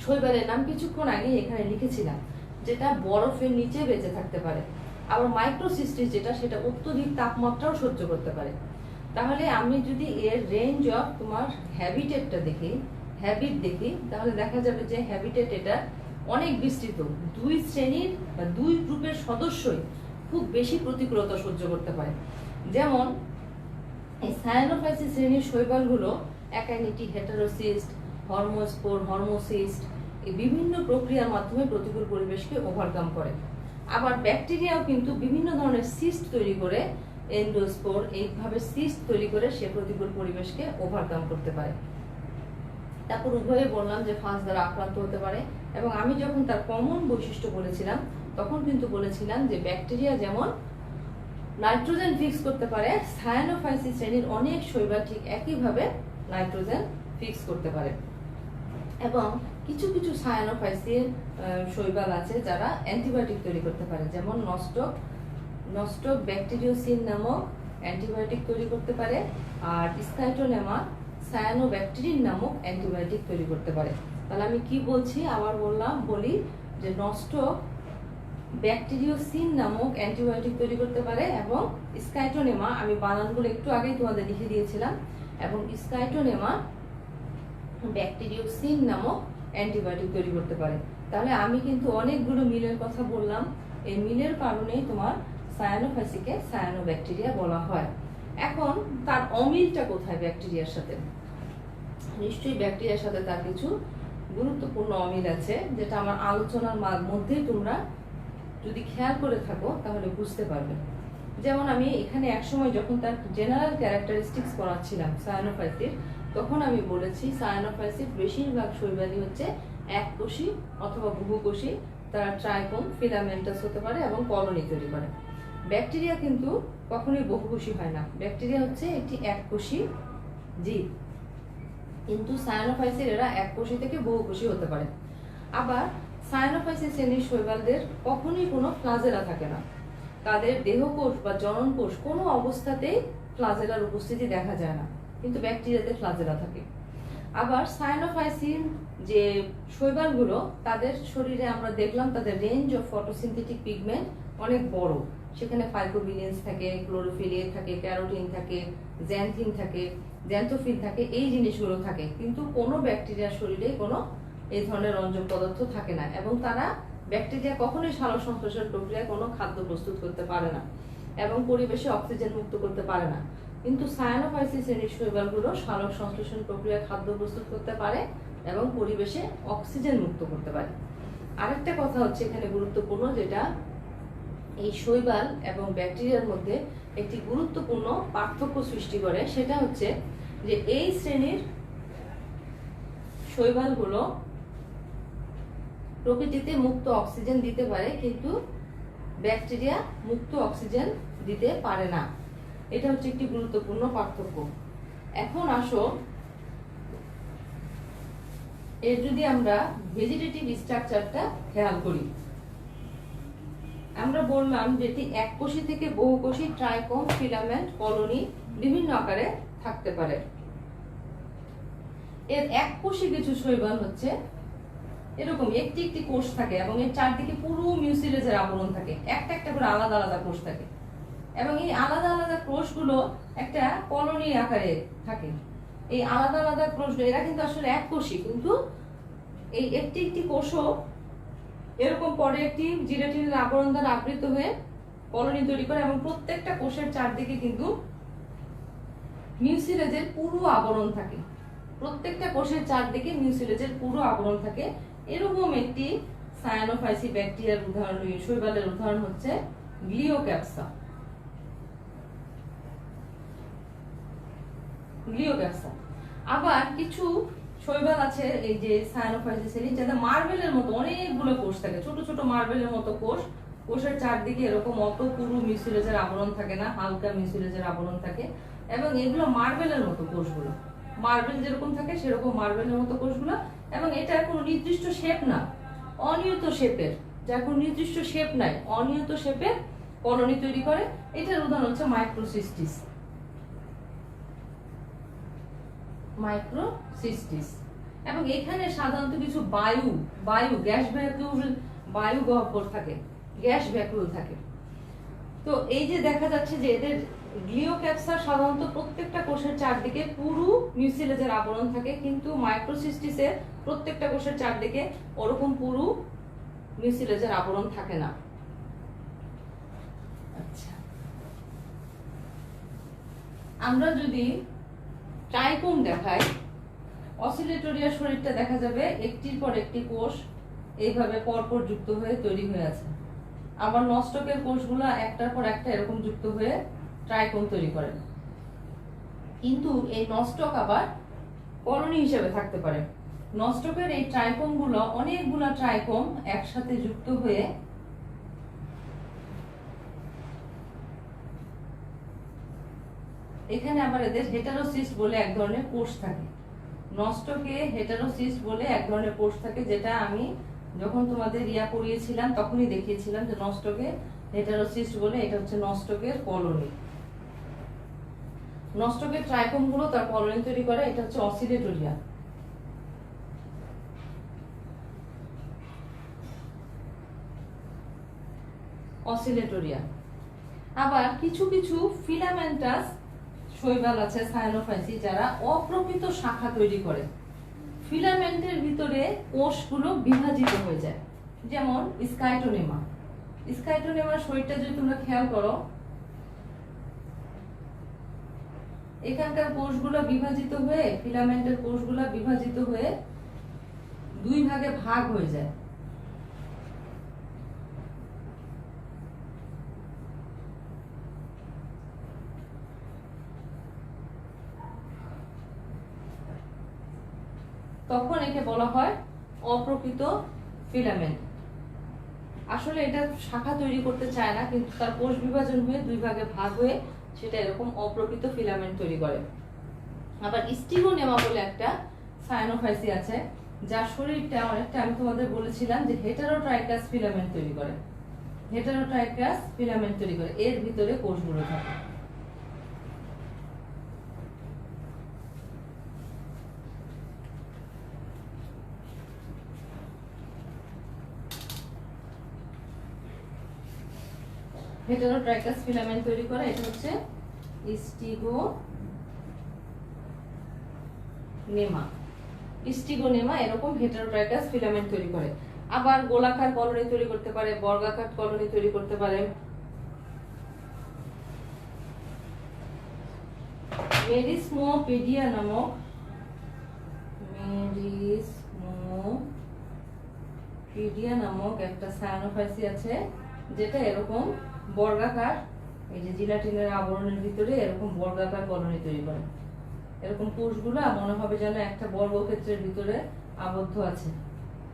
শৈবালের নাম কিছুক্ষণ আগে এখানে লিখেছিলাম, যেটা বরফের নিচে বেঁচে থাকতে পারে। আবার মাইক্রোসিস্টিস যেটা, সেটা অত্যধিক তাপমাত্রাও সহ্য করতে পারে। তাহলে আমি যদি এর রেঞ্জ অফ তোমার হ্যাবিটেটটা দেখি, তাহলে দেখা যাবে যে হ্যাবিটেট এটা অনেক বিস্তৃত। দুই শ্রেণীর বা দুই গ্রুপের সদস্যই খুব বেশি প্রতিকূলতা সহ্য করতে পারে। যেমন এই সায়ানোফাইসি শ্রেণীর শৈবালগুলো অ্যাকাইনিটি, হেটারোসিস্ট, হরমোস্পোর, হরমোসিস্ট এই বিভিন্ন প্রক্রিয়ার মাধ্যমে প্রতিকূল পরিবেশকে ওভারকাম করে। আবার ব্যাকটেরিয়াও কিন্তু বিভিন্ন ধরনের সিস্ট তৈরি করে, এন্ডোস্পোর এইভাবে সিস্ট তৈরি করে সে প্রতিকূল পরিবেশকে ওভারকাম করতে পারে। তারপর উভয়ে বললাম যে ফাজ দ্বারা আক্রান্ত হতে পারে, এবং আমি যখন তার কমন বৈশিষ্ট্য বলেছিলাম তখন কিন্তু বলেছিলাম যে ব্যাকটেরিয়া যেমন নাইট্রোজেন ফিক্স করতে পারে, সায়ানোফাইসি শ্রেণীর অনেক শৈবাল ঠিক একইভাবে নাইট্রোজেন ফিক্স করতে পারে। এবং কিছু কিছু সায়ানোফাইসি শৈবাল আছে যারা অ্যান্টিবায়োটিক তৈরি করতে পারে, যেমন নস্টক ব্যাকটেরিওসিন নামক অ্যান্টিবায়োটিক তৈরি করতে পারে, আর স্কাইটোনেমা সায়ানোব্যাকটেরিন নামক অ্যান্টিবায়োটিক তৈরি করতে পারে। তাহলে আমি কি বলছি আবার বলি যে নস্টক ব্যাকটেরিওসিন নামক অ্যান্টিবায়োটিক তৈরি করতে পারে, এবং স্কাইটোনেমা, আমি বানানগুলো একটু আগেই তোমাদের লিখে দিয়েছিলাম, এবং স্কাইটোনেমা ব্যাকটেরিওসিন নামক অ্যান্টিবায়োটিক তৈরি করতে পারে। তাহলে আমি কিন্তু অনেকগুলো মিলের কথা বললাম, এই মিলের কারণেই তোমার সায়ানোফাইসিকে সায়ানোব্যাকটেরিয়া বলা হয়। এখন তার অমিলটা কোথায় ব্যাকটেরিয়ার সাথে? নিশ্চয়ই ব্যাকটেরিয়ার সাথে তার কিছু গুরুত্বপূর্ণ অমিল আছে, যেটা আমার আলোচনার মধ্যেই তোমরা যদি খেয়াল করে থাকো তাহলে বুঝতে পারবে। যেমন আমি এখানে একসময় যখন তার জেনারেল ক্যারেক্টারিস্টিক্স পড়াচ্ছিলাম সায়ানোফাইসির, তখন আমি বলেছি সায়ানোফাইসির বেশিরভাগ শৈবালই হচ্ছে এককোষী অথবা বহুকোষী, তারা ট্রাইকোম ফিলামেন্টাস হতে পারে এবং কলোনি তৈরি করে। ব্যাকটেরিয়া কিন্তু কখনোই বহুকোষী হয় না, ব্যাকটেরিয়া হচ্ছে একটি এককোষী জীব, কিন্তু সায়ানোফাইসির এরা এককোষী থেকে বহুকোষী হতে পারে। আবার সায়ানোফাইসিস শ্রেণীর শৈবালদের কখনোই কোনো ফ্লাজেলা থাকে না, তাদের দেহকোষ বা জননকোষ কোনো অবস্থাতেই ফ্লাজেলার উপস্থিতি দেখা যায় না, কিন্তু ব্যাকটেরিয়াতে ফ্লাজেলা থাকে। আবার সায়ানোফাইসিন যে শৈবালগুলো, তাদের শরীরে আমরা দেখলাম তাদের রেঞ্জ অফ ফটোসিনথেটিক পিগমেন্ট অনেক বড়, সেখানে ফাইকোবিলিনস থাকে, ক্লোরোফিল এ থাকে, ক্যারোটিন থাকে, জ্যান্থিন থাকে, জ্যান্থোফিল থাকে, এই জিনিসগুলো থাকে, কিন্তু কোনো ব্যাকটেরিয়ার শরীরে কোনো এই ধরনের রঞ্জক পদার্থ থাকে না, এবং তারা ব্যাকটেরিয়া কখনোই সালোক সংশ্লেষণ প্রক্রিয়ায় কোনো খাদ্য প্রস্তুত করতে পারে না এবং পরিবেশে অক্সিজেন মুক্ত করতে পারে না। কিন্তু সায়ানোফাইসিস শ্রেণীর শৈবালগুলো সালোক সংশ্লেষণ প্রক্রিয়ায় খাদ্য প্রস্তুত করতে পারে এবং পরিবেশে অক্সিজেন মুক্ত করতে পারে। আরেকটা কথা হচ্ছে এখানে গুরুত্বপূর্ণ, যেটা এই শৈবাল এবং ব্যাকটেরিয়ার মধ্যে একটি গুরুত্বপূর্ণ পার্থক্য সৃষ্টি করে, সেটা হচ্ছে যে এই শ্রেণীর শৈবালগুলো প্রকৃতিতে মুক্ত অক্সিজেন দিতে পারে, কিন্তু ব্যাকটেরিয়া মুক্ত অক্সিজেন দিতে পারে না। এটা হচ্ছে একটি গুরুত্বপূর্ণ পার্থক্য। এখন আসো এর যদি আমরা ভেজিটেটিভ স্ট্রাকচারটা খেয়াল করি, আমরা বললাম যেটি এককোষী থেকে বহুকোষী ট্রাইকোম ফিলামেন্ট কলোনি বিভিন্ন আকারে থাকতে পারে। এর এককোষী কিছু শৈবাল হচ্ছে এরকম একটি একটি কোষ থাকে এবং এর চারদিকে পুরো মিউসিলেজের আবরণ থাকে, একটা একটা করে আলাদা আলাদা কোষ থাকে, এবং এই আলাদা আলাদা কোষগুলো একটা কলোনি আকারে থাকে। এই আলাদা আলাদা কোষগুলো এরা কিন্তু আসলে এককোষী, কিন্তু এই একটি একটি কোষও এরকম পরে একটি জিলেটিনের আবরণ দ্বারা আবৃত হয়ে কলোনি তৈরি করে, এবং প্রত্যেকটা কোষের চারদিকে কিন্তু মিউসিলেজের পুরো আবরণ থাকে, প্রত্যেকটা কোষের চারদিকে মিউসিলেজের পুরো আবরণ থাকে। এরকম একটি সায়ানোফাইসি ব্যাকটেরিয়ার উদাহরণ, শৈবালের উদাহরণ হচ্ছে গ্লিওক্যাপসা। আবার কিছু শৈবাল আছে এই যে সায়ানোফাইসি শ্রেণী, যাতে মার্বেলের মতো অনেকগুলো কোষ থাকে, ছোট ছোট মার্বেলের মতো কোষ, কোষের চারদিকে এরকম অত পুরো মিউসিলেজের আবরণ থাকে না, হালকা মিউসিলেজের আবরণ থাকে, এবং এগুলো মার্বেলের মতো কোষগুলো, মার্বেল যেরকম থাকে সেরকম মার্বেলের মতো কোষগুলো, এবং এটা কোনো নির্দিষ্ট শেপ না, অনিয়ত শেপের, যার কোনো নির্দিষ্ট শেপ নাই, অনিয়ত শেপের কলোনি তৈরি করে। এটার উদাহরণ হচ্ছে মাইক্রোসিস্টিস। এবং এখানে সাধারণত কিছু বায়ু গ্যাস গহ্বর থাকে, গ্যাস ভ্যাকুল থাকে। তো এই যে দেখা যাচ্ছে যে এদের গ্লিওক্যাপসা সাধারণত প্রত্যেকটা কোষের চারদিকে পুরো মিউসিলেজের আবরণ থাকে, কিন্তু মাইক্রোসিস্টিসের প্রত্যেকটা কোষের চারদিকে ওরকম পুরো মিউসিলেজের আবরণ থাকে না। আচ্ছা, আমরা যদি ট্রাইকোম দেখাই, অসিলেটরিয়ার শরীরটা দেখা যাবে একটির পর একটি কোষ এইভাবে পরপর যুক্ত হয়ে তৈরি হয়ে আছে। আবার নস্টকের কোষগুলো একটার পর একটা এরকম যুক্ত হয়ে ট্রাইকোম তৈরি করে, কিন্তু এই নস্টক আবার কলোনি হিসেবে থাকতে পারে। নস্টকের এই ট্রাইকোম গুলো অনেকগুলা ট্রাইকোম একসাথে যুক্ত হয়ে এখানে আবার এদের হেটারোসিস্ট বলে এক ধরনের কোষ থাকে। নস্টকে হেটারোসিস্ট বলে এক ধরনের কোষ থাকে, যেটা আমি যখন তোমাদের পড়িয়েছিলাম তখনই দেখিয়েছিলাম যে নস্টকে হেটারোসিস্ট বলে, এটা হচ্ছে নস্টকের কলোনি। নস্টকের ট্রাইকোম গুলো তার কলোনি তৈরি করে, এটা হচ্ছে অসিলেটোরিয়া। আবার কিছু কিছু ফিলামেন্টাস শৈবাল আছে সায়ানোফাইসি, যারা অপ্রকৃত শাখা তৈরি করে, ফিলামেন্টের ভিতরে কোষগুলো বিভাজিত হয়ে যায়। যেমন স্কাইটোনেমার শরীরটা যদি তোমরা খেয়াল করো, এখানকার কোষগুলো বিভাজিত হয়ে, ফিলামেন্টের কোষগুলো বিভাজিত হয়ে দুই ভাগে ভাগ হয়ে যায়। তখন একে বলা হয় অপ্রকৃত ফিলামেন্ট। আসলে এটা শাখা তৈরি করতে চায় না, কিন্তু তার কোষ বিভাজন হয়ে দুই ভাগে ভাগ হয়ে সেটা এরকম অপ্রকৃত ফিলামেন্ট তৈরি করে। আবার স্টিগোনেমা বলে একটা সায়ানোফাইসি আছে, যার শরীরটা অনেকটা, আমি তোমাদের বলেছিলাম যে হেটারোট্রাইকাস ফিলামেন্ট তৈরি করে। হেটারোট্রাইকাস ফিলামেন্ট তৈরি করে, এর ভিতরে কোষগুলো থাকে। হেটারোট্রাইকাস ফিলামেন্ট তৈরি করে, এটা হচ্ছে স্টিগোনেমা। স্টিগোনেমা এরকম হেটারোট্রাইকাস ফিলামেন্ট তৈরি করে। আবার গোলাকার কলোনি তৈরি করতে পারে, বর্গাকার কলোনি তৈরি করতে পারে। মেরিসমোপেডিয়া নামক একটা সায়ানোফাইসি আছে, যেটা এরকম বর্গাকার, এই যে জিলাটিনের আবরণের ভিতরে এরকম বর্গাকার কলোনি তৈরি করে। এরকম কোষগুলো মনে হবে যেন একটা বর্গক্ষেত্রের ভিতরে আবদ্ধ আছে।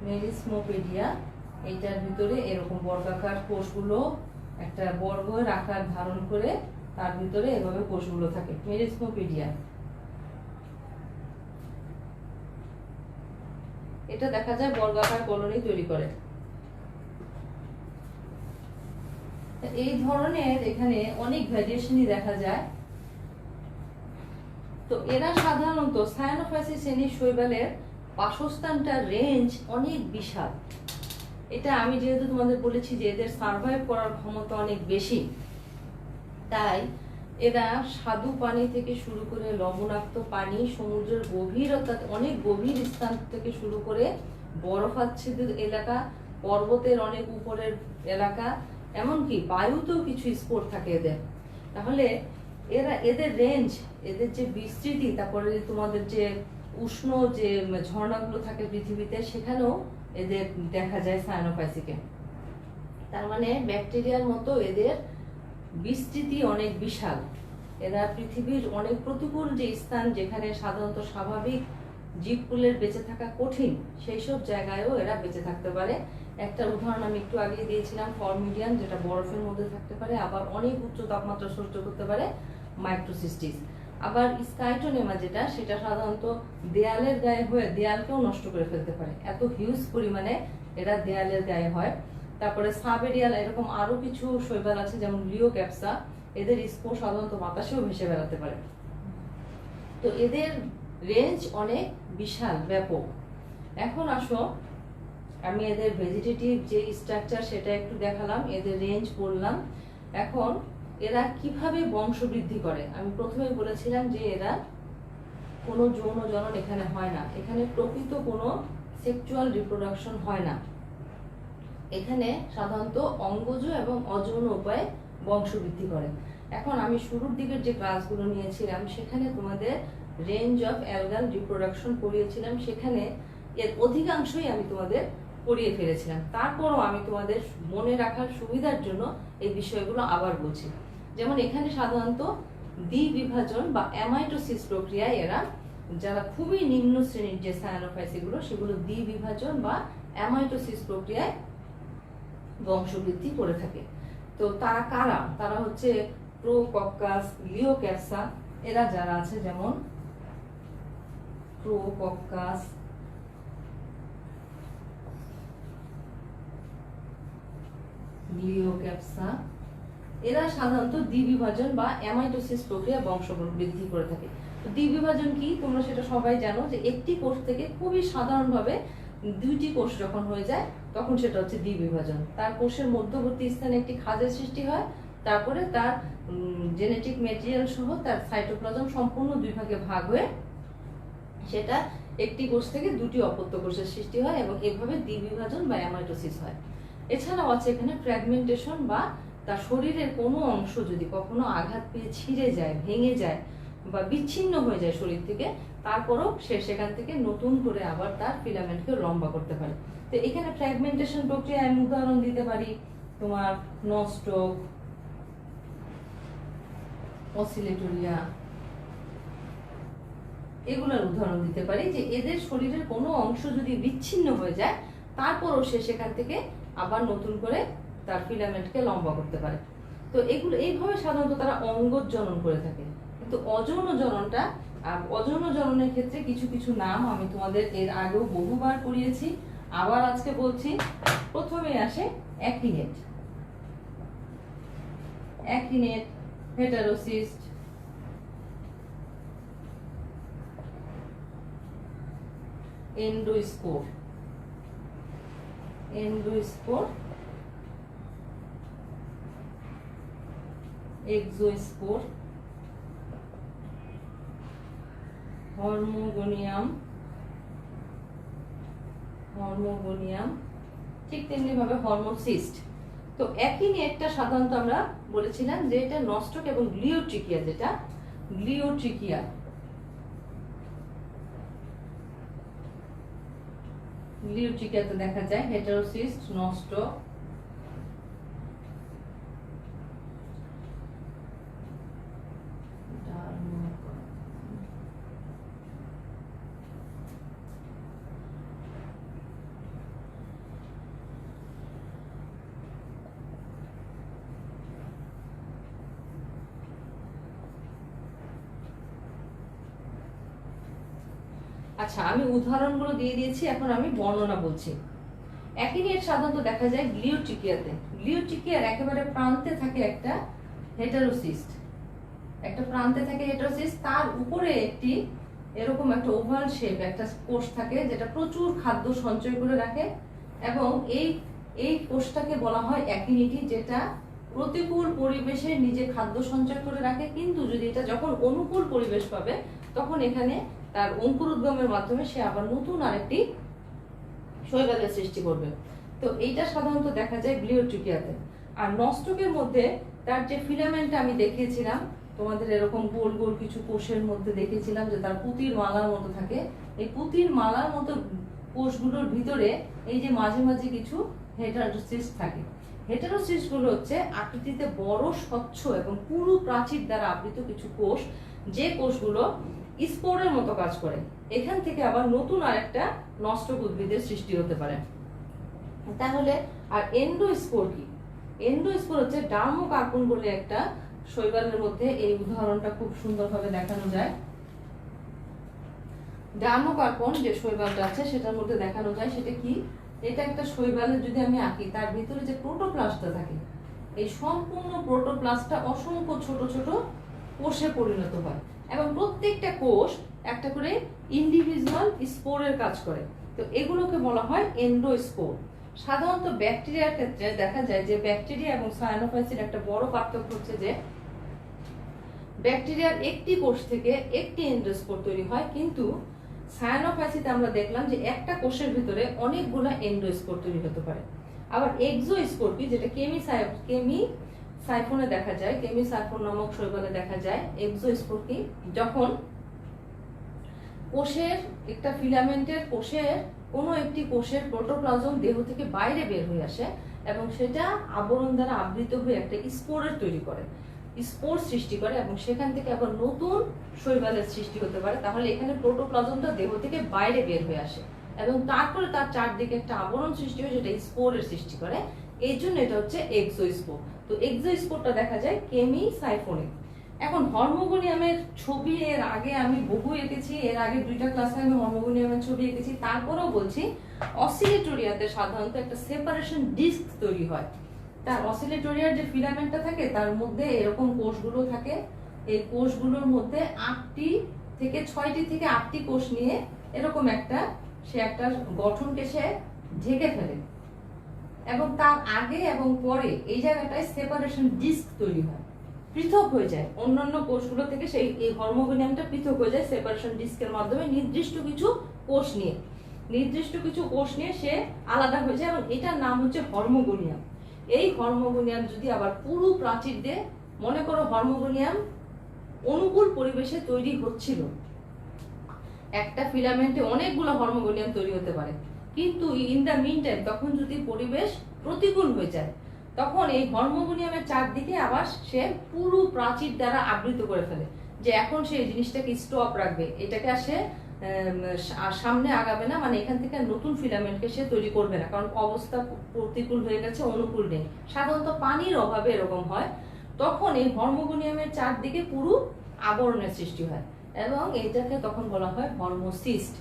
মেরিসমোপেডিয়া, এইটার ভিতরে এরকম বর্গাকার কোষগুলো একটা বর্গের আকার ধারণ করে তার ভিতরে এভাবে কোষগুলো থাকে। মেরিসমোপেডিয়া এটা দেখা যায় বর্গাকার কলোনি তৈরি করে। এই ধরনের এখানে অনেক ভ্যারিয়েশনই দেখা যায়। তো এরা সাধারণত সায়ানোফাইসি শ্রেণীর শৈবালের বাসস্থানটার রেঞ্জ অনেক বিশাল। এটা আমি যেহেতু তোমাদের বলেছি যে এদের সার্ভাইভ করার ক্ষমতা অনেক বেশি, তাই এরা স্বাদু পানি থেকে শুরু করে লবণাক্ত পানি, সমুদ্রের গভীরতা, অনেক গভীর স্থান থেকে শুরু করে বরফাচ্ছাদিত এলাকা, পর্বতের অনেক উপরের এলাকা, এমনকি বায়ুতেও কিছু স্পোর থাকে এদের। তাহলে এদের রেঞ্জ, এদের যে বিস্তৃতি, তারপরে তোমাদের যে উষ্ণ যে ঝর্ণাগুলো থাকে পৃথিবীতে, সেখানেও এদের দেখা যায় সায়ানোফাইসিকে। তার মানে ব্যাকটেরিয়ার মতো এদের বিস্তৃতি অনেক বিশাল। এরা পৃথিবীর অনেক প্রতিকূল যে স্থান, যেখানে সাধারণত স্বাভাবিক জীবকুলের বেঁচে থাকা কঠিন, সেই সব জায়গায়ও এরা বেঁচে থাকতে পারে। একটা উদাহরণ আমি একটু আগে দিয়েছিলাম, ফর্মিডিয়ান, যেটা বরফের মধ্যে থাকতে পারে, আবার অনেক উচ্চ তাপমাত্রা সহ্য করতে পারে, মাইক্রোসিস্টিস। আবার স্কাইটোনেমা যেটা, সেটা সাধারণত দেয়ালের গায়ে হয়ে দেয়ালকেও নষ্ট করে ফেলতে পারে, এত হিউজ পরিমাণে এরা দেয়ালের গায়ে হয়। তারপরে সাবেরিয়াল, এরকম আরো কিছু শৈবাল আছে যেমন লিওক্যাপসা, এদের স্পোর সাধারণত বাতাসেও ভেসে বেড়াতে পারে। তো এদের রেঞ্জ অনেক বিশাল, ব্যাপক। এখন আসো, আমি এদের ভেজিটেটিভ যে স্ট্রাকচার সেটা একটু দেখালাম, এদের রেঞ্জ বললাম। এখন এরা কিভাবে বংশবৃদ্ধি করে, আমি প্রথমে বলেছিলাম যে এরা কোনো যৌন জনন এখানে হয় না, এখানে প্রকৃত কোনো সেক্সুয়াল রিপ্রোডাকশন হয় না। এখানে সাধারণত অঙ্গজ এবং অযৌন উপায়ে বংশবৃদ্ধি করে। এখন আমি শুরুর দিকের যে ক্লাসগুলো নিয়েছিলাম, সেখানে তোমাদের রেঞ্জ অফ অ্যালগাল রিপ্রোডাকশন পড়িয়েছিলাম, সেখানে এর অধিকাংশই আমি তোমাদের পড়িয়ে ফেলেছিলাম। তারপরও আমি তোমাদের মনে রাখার সুবিধার জন্য এই বিষয়গুলো আবার বলছি। যেমন এখানে সাধারণত দ্বিবিভাজন বা অ্যামাইটোসিস প্রক্রিয়ায় এরা, যারা খুবই নিম্ন শ্রেণীর যে সায়ানোফাইসিগুলো, সেগুলো দ্বিবিভাজন বা অ্যামাইটোসিস প্রক্রিয়ায় বংশবৃদ্ধি করে থাকে। তো তারা কারা? তারা হচ্ছে প্রোকক্কাস, লিওক্যাপসা, এরা যারা আছে, যেমন প্রোকক্কাস, লিওক্যাপসা, এরা সাধারণত দ্বিবিভাজন বা অ্যামাইটোসিস প্রক্রিয়া বংশবৃদ্ধি করে থাকে। তো দ্বিবিভাজন কি, তোমরা সেটা সবাই জানো, যে একটি কোষ থেকে খুবই সাধারণভাবে দুইটি কোষ যখন হয়ে যায়, তখন সেটা হচ্ছে দ্বিবিভাজন। তার কোষের মধ্যবর্তী স্থানে একটি খাঁজের সৃষ্টি হয়, তারপরে তার জেনেটিক ম্যাটেরিয়াল সহ তার সাইটোপ্লাজম সম্পূর্ণ দুই ভাগে ভাগ হয়ে সেটা একটি কোষ থেকে দুটি অপত্য কোষের সৃষ্টি হয়, এবং এভাবে দ্বিবিভাজন বা অ্যামাইটোসিস হয়। এছাড়াও আছে এখানে ফ্র্যাগমেন্টেশন, বা তার শরীরের কোনো অংশ যদি কখনো আঘাত পেয়ে ছিঁড়ে যায়, ভেঙে যায়, বা বিচ্ছিন্ন হয়ে যায় শরীর থেকে, তারপরও সে সেখান থেকে নতুন করে আবার তার ফিলামেন্টকে লম্বা করতে পারে। তো এখানে ফ্র্যাগমেন্টেশন প্রক্রিয়া আমি উদাহরণ দিতে পারি, তোমার নস্টক, অসিলেটরিয়া, এগুলোর উদাহরণ দিতে পারি যে এদের শরীরের কোনো অংশ যদি বিচ্ছিন্ন হয়ে যায় তারপরও সে সেখান থেকে আবার নতুন করে তার ফিলামেন্টকে লম্বা করতে পারে। তো এগুলো এইভাবে সাধারণত তারা অঙ্গজ জনন করে থাকে। কিন্তু অযৌন জননটা, অযৌন জননের ক্ষেত্রে কিছু কিছু নাম আমি তোমাদের এর আগেও বহুবার পড়িয়েছি, আবার আজকে বলছি। প্রথমে আসে অ্যাকিনেট, অ্যাকিনেট, হেটারোসিস্ট, এন্ডোস্পোর, এন্ডোস্পোর, এক্সোস্পোর, হর্মোগোনিয়াম, হর্মোগোনিয়াম, ঠিক তেমনি ভাবে হর্মোসিস্ট। তো একই নেটটা সাধারণত আমরা বলেছিলাম যে এটা নস্টক এবং গ্লিওট্রিকিয়া, যেটা গ্লিওট্রিকিয়া, গ্লিওট্রিকিয়াতে দেখা যায় হেটারোসিস্ট, নস্টক, আচ্ছা আমি উদাহরণগুলো দিয়ে দিয়েছি, এখন আমি বর্ণনা বলছি। একই নেট সাধারণত দেখা যায় গ্লিওট্রিকিয়াতে। গ্লিওট্রিকিয়ার একেবারে প্রান্তে থাকে একটা হেটারোসিস্ট, একটা প্রান্তে থাকে হেটারোসিস্ট, তার উপরে একটি এরকম একটা ওভাল শেপ একটা কোষ থাকে যেটা প্রচুর খাদ্য সঞ্চয় করে রাখে, এবং এই কোষটাকে বলা হয় অ্যাকিনিটি, যেটা প্রতিকূল পরিবেশে নিজে খাদ্য সঞ্চয় করে রাখে, কিন্তু যদি এটা যখন অনুকূল পরিবেশ পাবে তখন এখানে তার অঙ্কুরোদ্গমের মাধ্যমে সে আবার নতুন আরেকটি শৈবালের সৃষ্টি করবে। তো এইটা সাধারণত দেখা যায় গ্লিওট্রিকিয়াতে। আর নস্টকের মধ্যে তার যে ফিলামেন্ট আমি দেখিয়েছিলাম তোমাদের, এরকম গোল গোল কিছু কোষের মধ্যে দেখিয়েছিলাম যে তার পুতির মালার মতো থাকে। এই পুতির মালার মতো কোষগুলোর ভিতরে এই যে মাঝে মাঝে কিছু হেটারোসিস্ট থাকে। হেটারোসিস্ট গুলো হচ্ছে আকৃতিতে বড়, স্বচ্ছ এবং পুরু প্রাচীর দ্বারা আবৃত কিছু কোষ, যে কোষগুলো স্পোরের মতো কাজ করে। এখান থেকে আবার নতুন আরেকটা নস্টক উদ্ভিদের সৃষ্টি হতে পারে। তাহলে আর এন্ডোস্পোর কি? এন্ডোস্পোর হচ্ছে ডার্মোকার্পন বলে একটা শৈবালের মধ্যে, এই উদাহরণটা খুব সুন্দরভাবে দেখানো যায়। ডার্মোকার্পন যে শৈবালটা আছে সেটার মধ্যে দেখানো যায় সেটা কি, এটা একটা শৈবালের যদি আমি আঁকি, তার ভিতরে যে প্রোটোপ্লাস্টটা থাকে, এই সম্পূর্ণ প্রোটোপ্লাস্টটা অসংখ্য ছোট ছোট কোষে পরিণত হয়, এবং প্রত্যেকটা কোষ একটা করে ইন্ডিভিজুয়াল স্পোরের কাজ করে। তো এগুলোকে বলা হয় এন্ডোস্পোর। সাধারণত ব্যাকটেরিয়ার ক্ষেত্রে দেখা যায় যে ব্যাকটেরিয়া এবং সায়ানোফাইসির একটা বড় পার্থক্য হচ্ছে যে ব্যাকটেরিয়ার একটি কোষ থেকে একটি এন্ডোস্পোর তৈরি হয়, কিন্তু সায়ানোফাইসিতে আমরা দেখলাম যে একটা কোষের ভিতরে অনেকগুলো এন্ডোস্পোর তৈরি হতে পারে। আবার এক্সোস্পোর কি, যেটা কেমি সাইফোনে দেখা যায়, কেমি সাইফোন নামক শৈবালে দেখা যায়। এক্সোস্পোর কি, যখন কোষের একটা ফিলামেন্টের কোষের কোনো একটি কোষের প্রোটোপ্লাজম দেহ থেকে বাইরে বের হয়ে আসে এবং সেটা আবরণ দ্বারা আবৃত হয়ে একটা স্পোরের তৈরি করে, স্পোর সৃষ্টি করে, এবং সেখান থেকে আবার নতুন শৈবালের সৃষ্টি হতে পারে। তাহলে এখানে প্রোটোপ্লাজমটা দেহ থেকে বাইরে বের হয়ে আসে এবং তারপরে তার চারদিকে একটা আবরণ সৃষ্টি হয় যেটা স্পোরের সৃষ্টি করে। এই জন্য এটা হচ্ছে এক্সোস্পোর। তো এক্সোস্পোরটা দেখা যায় কেমি সাইফোনে। এখন হর্মোগোনিয়ামের ছবি এর আগে আমি বহু এঁকেছি, এর আগে দুইটা ক্লাসে আমি হর্মোগোনিয়ামের ছবি এঁকেছি, তারপরেও বলছি অসিলেটোরিয়াতে সাধারণত একটা সেপারেশন ডিস্ক তৈরি হয়। তার অসিলেটোরিয়ার যে ফিলামেন্টটা থাকে তার মধ্যে এরকম কোষগুলো থাকে, এই কোষগুলোর মধ্যে 8টি থেকে 6টি থেকে 8টি কোষ নিয়ে এরকম একটা গঠনকে সে ঢেকে ফেলে, এবং তার আগে এবং পরে এই জায়গাটায় সেপারেশন ডিস্ক তৈরি হয়, পৃথক হয়ে যায় অন্যান্য কোষগুলো থেকে। সেই এই হর্মোগোনিয়ামটা পৃথক হয়ে যায় সেপারেশন ডিস্কের মাধ্যমে, নির্দিষ্ট কিছু কোষ নিয়ে সে আলাদা হয়ে যায়, এবং এটার নাম হচ্ছে হর্মোগোনিয়াম। এই হর্মোগোনিয়াম যদি আবার পুরো প্রাচীর দিয়ে, মনে করো হর্মোগোনিয়াম অনুকূল পরিবেশে তৈরি হচ্ছিল। একটা ফিলামেন্টে অনেকগুলো হরমোগোনিয়াম তৈরি হতে পারে, কিন্তু ইন দ্য মিন টাইম তখন যদি পরিবেশ প্রতিকূল হয়ে যায়, তখন এই হরমোগোনিয়ামের চারদিকে আবার সে পুরো প্রাচীর দ্বারা আবৃত করে ফেলে, যে এখন সে এই জিনিসটাকে স্টপ রাখবে, এটাকে আর সে সামনে আগাবে না, মানে এখান থেকে নতুন ফিলামেন্টকে সে তৈরি করবে না, কারণ অবস্থা প্রতিকূল হয়ে গেছে, অনুকূল নেই। সাধারণত পানির অভাবে এরকম হয়, তখন এই হরমোগোনিয়ামের চারদিকে পুরো আবরণের সৃষ্টি হয় এবং এইটাকে তখন বলা হয় হরমোসিস্ট।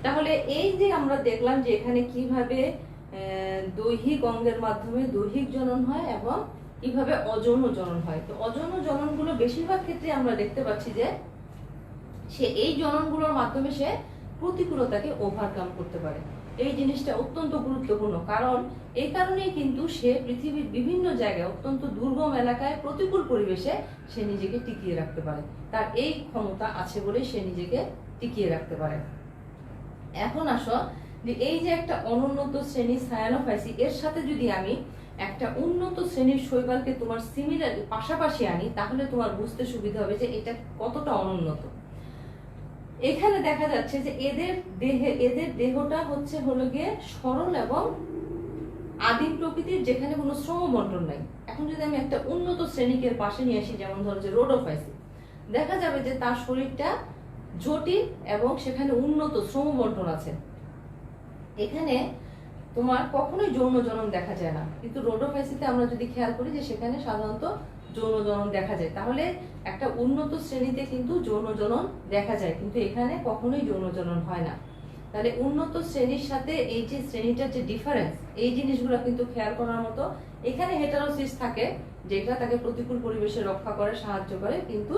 তাহলে এই যে আমরা দেখলাম যে এখানে কিভাবে দৈহিক অঙ্গের মাধ্যমে দৈহিক জনন হয় এবং কিভাবে অযৌন জনন হয়। তো অযৌন জননগুলো বেশিরভাগ ক্ষেত্রে আমরা দেখতে পাচ্ছি যে সে এই জননগুলোর মাধ্যমে সে প্রতিকূলতাকে ওভারকাম করতে পারে। এই জিনিসটা অত্যন্ত গুরুত্বপূর্ণ, কারণ এই কারণেই কিন্তু সে পৃথিবীর বিভিন্ন জায়গায় অত্যন্ত দুর্গম এলাকায় প্রতিকূল পরিবেশে সে নিজেকে টিকিয়ে রাখতে পারে। তার এই ক্ষমতা আছে বলে সে নিজেকে টিকিয়ে রাখতে পারে। এখন আসো যে এই যে একটা অনুন্নত শ্রেণী সায়ানোফাইসি, এর সাথে যদি আমি একটা উন্নত শ্রেণীর শৈবালকে তোমার সিমিলার পাশাপাশি আনি, তাহলে তোমার বুঝতে সুবিধা হবে যে এটা কতটা অনুন্নত। এখানে দেখা যাচ্ছে যে এদের দেহটা হলো গিয়ে সরল এবং আদিম প্রকৃতির, যেখানে কোনো শ্রম বন্টন নাই। এখন যদি আমি একটা উন্নত শ্রেণীকে পাশে নিয়ে আসি, যেমন ধরো যে রোডোফাইসি, দেখা যাবে যে তার শরীরটা জটিল এবং সেখানে উন্নত শ্রম বন্টন আছে। এখানে তোমার কখনোই যৌন জনন দেখা যায় না, কিন্তু রোডোফাইসিতে আমরা যদি খেয়াল করি যে সেখানে সাধারণত যৌন জনন দেখা যায়। তাহলে একটা উন্নত শ্রেণীতে কিন্তু যৌন জনন দেখা যায়, কিন্তু এখানে কখনোই যৌন জনন হয় না। তাহলে উন্নত শ্রেণীর সাথে এই যে শ্রেণীটার যে ডিফারেন্স, এই জিনিসগুলো কিন্তু খেয়াল করার মতো। এখানে হেটারোসিস থাকে, যেটা তাকে প্রতিকূল পরিবেশে রক্ষা করে, সাহায্য করে, কিন্তু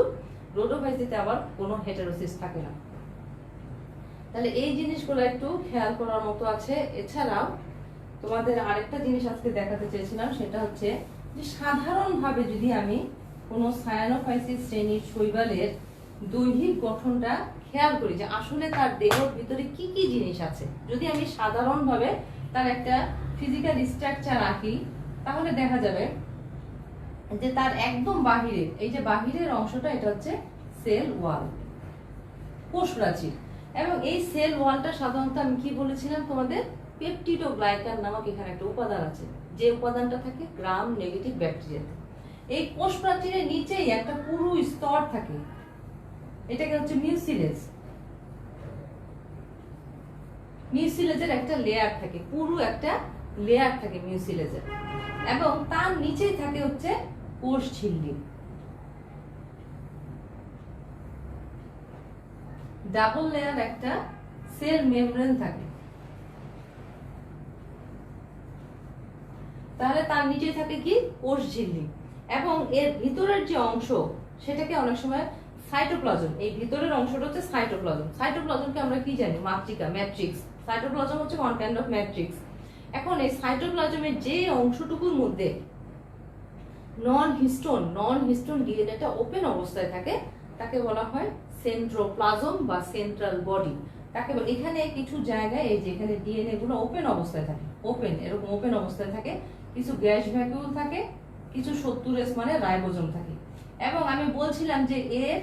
রোডোফাইসিতে আবার কোনো হেটারোসিস থাকে না। তাহলে এই জিনিসগুলো একটু খেয়াল করার মতো আছে। এছাড়াও তোমাদের আরেকটা জিনিস আজকে দেখাতে চেয়েছিলাম, সেটা হচ্ছে যে সাধারণভাবে যদি আমি কোনো সায়ানোফাইসিস শ্রেণীর শৈবালের দৈহিক গঠনটা খেয়াল করি, যে আসলে তার দেহের ভিতরে কি কি জিনিস আছে, যদি আমি সাধারণভাবে তার একটা ফিজিক্যাল স্ট্রাকচার আঁকি, তাহলে দেখা যাবে যে তার একদম বাহিরের এই যে বাহিরের অংশটা, এটা হচ্ছে সেল ওয়াল, কোষ প্রাচীর। এবং এই সেল ওয়ালটা সাধারণত আমি কি বলেছিলাম তোমাদের, পেপটিডোগ্লাইকান নামক এখানে একটা উপাদান আছে, যে উপাদানটা থাকে গ্রাম নেগেটিভ ব্যাকটেরিয়াতে। এই কোষ প্রাচীরের নিচেই একটা পুরো স্তর থাকে, এটাকে হচ্ছে মিউসিলেজ। মিউসিলেজের একটা লেয়ার থাকে, পুরো একটা লেয়ার থাকে মিউসিলেজের, এবং তার নিচেই থাকে হচ্ছে কোষ ঝিল্লি। ডাবল লেয়ার একটা সেল মেমব্রেন থাকে। তাহলে তার নিচে থাকে কি, কোষ ঝিল্লি, এবং এর ভিতরের যে অংশ সেটাকে অনেক সময় সাইটোপ্লাজম, এই ভিতরের অংশটা হচ্ছে সাইটোপ্লাজম। সাইটোপ্লাজমকে আমরা কি জানি, মাতৃকা, ম্যাট্রিক্স। সাইটোপ্লাজম হচ্ছে ওয়ান কাইন্ড অফ ম্যাট্রিক্স। এখন এই সাইটোপ্লাজমের যে অংশটুকুর মধ্যে নন হিস্টোন ডিএনএটা ওপেন অবস্থায় থাকে, তাকে বলা হয় সেন্ট্রোপ্লাজম বা সেন্ট্রাল বডি। তাকে বলে, এখানে কিছু জায়গায় এই যে এখানে ডিএনএ গুলো ওপেন অবস্থায় থাকে, এরকম ওপেন অবস্থায় থাকে, কিছু গ্যাস ভ্যাকুয়াল থাকে, কিছু 70S মানে রাইবোজোম থাকে। এবং আমি বলছিলাম যে এর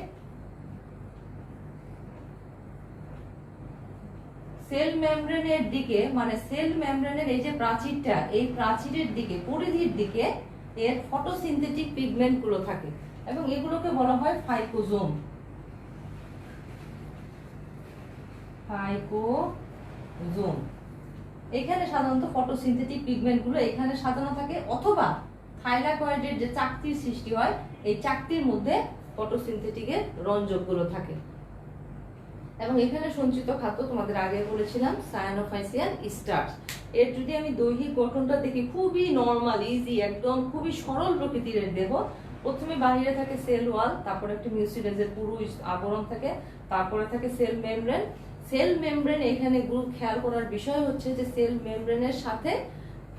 সেল মেমব্রেনের দিকে, মানে সেল মেমব্রেনের এই যে প্রাচীরটা, এই প্রাচীরের দিকে, পরিধির দিকে এর ফটোসিনথেটিক পিগমেন্ট গুলো থাকে, এবং এগুলোকে বলা হয় ফাইকোজোম। এখানে সাধারণত ফটোসিনথেটিক পিগমেন্ট গুলো এখানে সাজানো থাকে, অথবা থাইলাকয়েডের যে চাকতির সৃষ্টি হয়, এই চাকতির মধ্যে ফটোসিনথেটিকের রঞ্জক গুলো থাকে। এবং এখানে সঞ্চিত খাদ্য তোমাদের আগে বলেছিলাম সায়ানোফাইসিয়ান স্টার্চ। এর যদি আমি দৈহিক গঠনটা দেখি, খুবই নরমাল, ইজি, একদম খুবই সরল প্রকৃতির দেহ। প্রথমে বাহিরে থাকে সেল ওয়াল, তারপরে একটা মিউসিলেজের পুরো আবরণ থাকে, তারপরে থাকে সেল মেমব্রেন। সেল মেমব্রেন এখানে গ্রুপ খেয়াল করার বিষয় হচ্ছে যে সেল মেমব্রেনের সাথে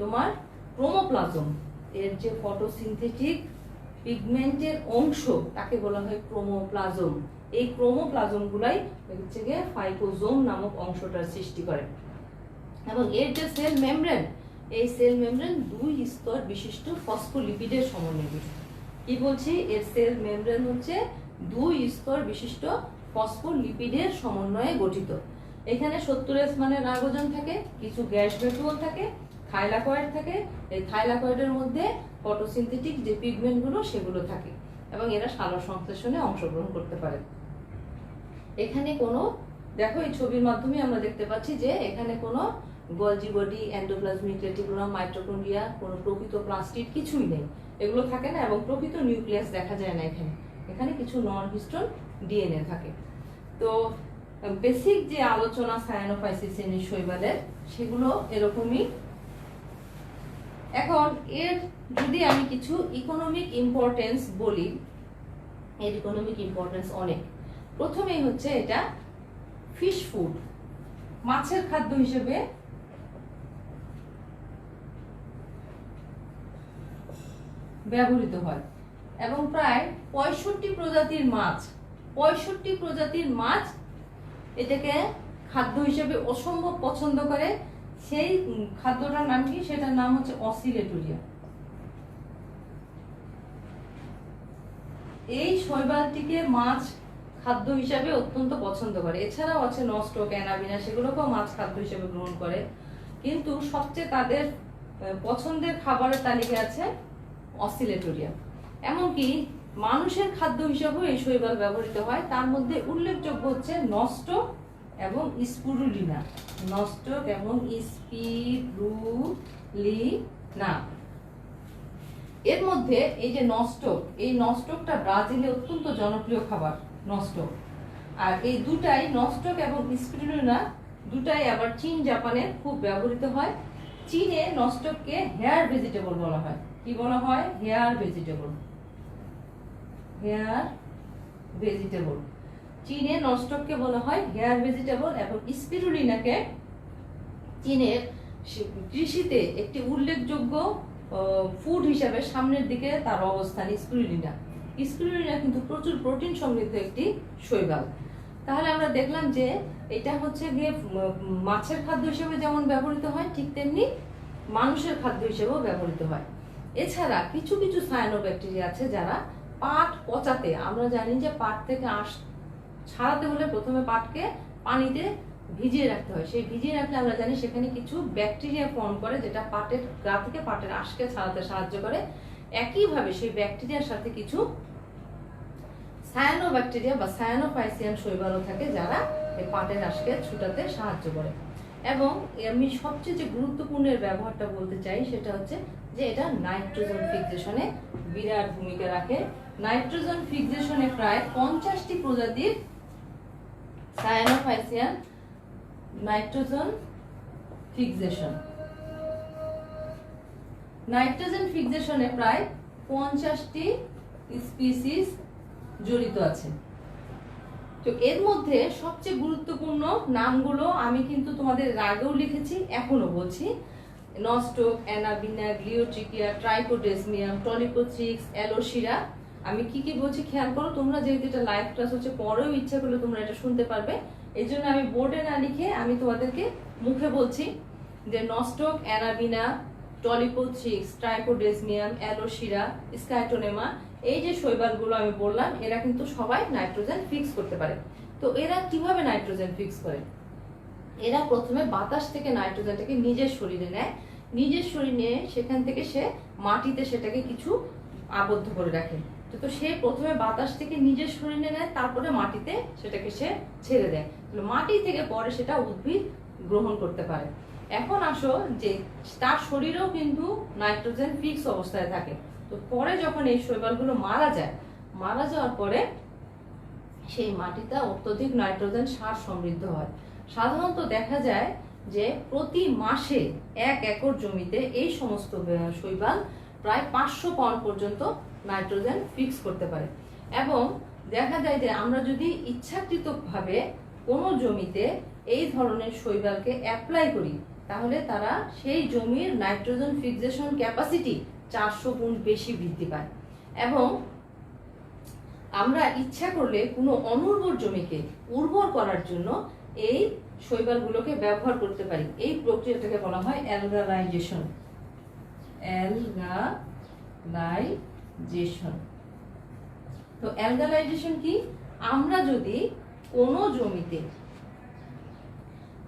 তোমার ক্রোমোপ্লাজম, এর যে ফটোসিনথেটিক পিগমেন্টের অংশ, তাকে বলা হয় ক্রোমোপ্লাজম। এই ক্রোমোপ্লাজম গুলাই হচ্ছে গিয়ে ফাইকোজোম নামক অংশটার সৃষ্টি করে। এবং এর যে সেল মেমব্রেন, এই সেল মেমব্রেন 2 স্তর বিশিষ্ট ফসফোলিপিডের সমন্বয়ে গঠিত। কি বলছি, এর সেল মেমব্রেন হচ্ছে 2 স্তর বিশিষ্ট ফসফোলিপিডের সমন্বয়ে গঠিত। এখানে 70S মানের রাইবোজোম থাকে, কিছু গ্যাস ভ্যাকুওল থাকে, থাইলাকয়েড থাকে। এই থাইলাকয়েডের মধ্যে ফটোসিনথেটিক যে পিগমেন্টগুলো সেগুলো থাকে এবং এরা সালোক সংশ্লেষণে অংশগ্রহণ করতে পারে। এখানে কোনো, দেখো এই ছবির মাধ্যমে আমরা দেখতে পাচ্ছি যে এখানে কোনো Golgi body, endoplasmic reticulum, mitochondria, কোনো প্রকৃত প্লাস্টিড কিছুই নেই, এগুলো থাকে না এবং প্রকৃত নিউক্লিয়াস দেখা যায় না এখানে। এখানে কিছু নন হিস্টোন ডিএনএ থাকে। তো বেসিক যে আলোচনা সায়ানোফাইসিস শ্রেণীর শৈবালের সেগুলো এরকমই। এখন এর যদি আমি কিছু ইকোনমিক ইম্পর্টেন্স বলি, এর ইকোনমিক ইম্পর্টেন্স অনেক। প্রথমেই হচ্ছে এটা ফিশ ফুড, মাছের খাদ্য হিসেবে ব্যবহৃত হয় এবং প্রায় 65 প্রজাতির মাছ এটাকে খাদ্য হিসেবে অসম্ভব পছন্দ করে। সেই খাদ্যটার নাম কি? সেটার নাম হচ্ছে অসিলেটোরিয়া। এই শৈবালটিকে মাছ খাদ্য হিসাবে অত্যন্ত পছন্দ করে। এছাড়াও আছে নস্টক, অ্যানাবিনা, সেগুলোকেও মাছ খাদ্য হিসেবে গ্রহণ করে, কিন্তু সবচেয়ে তাদের পছন্দের খাবারের তালিকায় আছে অসিলেটোরিয়া। এমনকি মানুষের খাদ্য হিসাবেও এই শৈবাল ব্যবহৃত হয়। তার মধ্যে উল্লেখযোগ্য হচ্ছে নস্টক এবং স্পিরুলিনা। নস্টক এবং স্পিরুলিনা। এর মধ্যে এই যে নস্টক, এই নস্টকটা ব্রাজিলে অত্যন্ত জনপ্রিয় খাবার নস্টক। আর এই দুটাই, নস্টক এবং স্পিরুলিনা দুটাই আবার চীন, জাপানে খুব ব্যবহৃত হয়। চীনে নস্টককে হেয়ার ভেজিটেবল বলা হয়। কি বলা হয়? Hair vegetable. Hair vegetable. চীনে নস্টককে বলা হয় হেয়ার ভেজিটেবল এবং স্পিরুলিনাকে চীনের কৃষিতে একটি উল্লেখযোগ্য ফুড হিসাবে সামনের দিকে তার অবস্থান। স্পিরুলিনা কিন্তু প্রচুর প্রোটিন সমৃদ্ধ একটি শৈবাল। তাহলে আমরা দেখলাম যে এটা হচ্ছে গিয়ে মাছের খাদ্য হিসেবে যেমন ব্যবহৃত হয়, ঠিক তেমনি মানুষের খাদ্য হিসেবেও ব্যবহৃত হয়। এছাড়া কিছু কিছু সায়ানোব্যাকটেরিয়া আছে যারা পাট পচাতে, আমরা জানি যে পাট থেকে আঁশ ছাড়াতে হলে প্রথমে পাটকে পানিতে ভিজিয়ে রাখতে হয়। সেই ভিজিয়ে রাখলে আমরা জানি সেখানে কিছু ব্যাকটেরিয়া ফর্ম করে, যেটা পাটের গা থেকে পাটের আঁশকে ছাড়াতে সাহায্য করে। একইভাবে সেই ব্যাকটেরিয়ার সাথে কিছু সায়ানোব্যাকটেরিয়া বা সায়ানোফাইসিয়ান শৈবালও থাকে যারা এই পাটের আঁশকে ছুটাতে সাহায্য করে। এবং আমি সবচেয়ে যে গুরুত্বপূর্ণ ব্যবহারটা বলতে চাই সেটা হচ্ছে যে এটা নাইট্রোজেন ফিক্সেশনে বিরাট ভূমিকা রাখে। নাইট্রোজেন ফিক্সেশনে প্রায় 50টি প্রজাতির সায়ানোফাইসিয়ান নাইট্রোজেন ফিক্সেশনে প্রায় 50টি স্পিসিস জড়িত আছে। তো এর মধ্যে সবচেয়ে গুরুত্বপূর্ণ নামগুলো আমি কিন্তু তোমাদের আগেও লিখেছি, এখনো বলছি। নস্টক, অ্যানাবিনা, গ্লিওট্রিকিয়া, ট্রাইকোডেসমিয়াম, টলিপোথ্রিক্স, অ্যালোসিরা। আমি কি কি বলছি খেয়াল করো তোমরা, যেহেতু এটা লাইভ ক্লাস হচ্ছে, পরেও ইচ্ছা করলে তোমরা এটা শুনতে পারবে। এই জন্য আমি বোর্ডে না লিখে আমি তোমাদেরকে মুখে বলছি যে নস্টক, অ্যানাবিনা, টলিপোথ্রিক্স, ট্রাইকোডেসমিয়াম, অ্যালোসিরা, স্কাইটোনেমা, এই যে শৈবালগুলো আমি বললাম এরা কিন্তু সবাই নাইট্রোজেন ফিক্স করতে পারে। তো এরা কিভাবে নাইট্রোজেন ফিক্স করে? এরা প্রথমে বাতাস থেকে নাইট্রোজেনটাকে নিজের শরীরে নেয়, নিজের শরীরে নিয়ে সেখান থেকে সে মাটিতে সেটাকে কিছু আবদ্ধ করে রাখে। তো সে প্রথমে বাতাস থেকে নিজের শরীরে নেয়, তারপরে মাটিতে সেটাকে সে ছেড়ে দেয়। মাটি থেকে পরে সেটা উদ্ভিদ গ্রহণ করতে পারে। এখন আসো যে তার শরীরেও কিন্তু নাইট্রোজেন ফিক্স অবস্থায় থাকে। তো পরে যখন এই শৈবালগুলো মারা যাওয়ার পরে সেই মাটিটা অত্যধিক নাইট্রোজেন সার সমৃদ্ধ হয়। সাধারণত দেখা যায় যে প্রতি মাসে 1 একর জমিতে এই সমস্ত শৈবাল প্রায় 500 পাউন্ড পর্যন্ত নাইট্রোজেন ফিক্স করতে পারে। এবং দেখা যায় যে আমরা যদি ইচ্ছাকৃতভাবে কোনো জমিতে এই ধরনের শৈবালকে অ্যাপ্লাই করি, তাহলে তারা সেই জমির নাইট্রোজেন ফিক্সেশন ক্যাপাসিটি 400 গুণ বেশি বৃদ্ধি পায়। এবং আমরা ইচ্ছা করলে কোনো অনুর্বর জমিকে উর্বর করার জন্য এই শৈবালগুলোকে ব্যবহার করতে পারি। এই প্রক্রিয়াটাকে বলা হয় অ্যালগালাইজেশন। তো তো অ্যালগালাইজেশন কি, আমরা যদি কোনো জমিতে,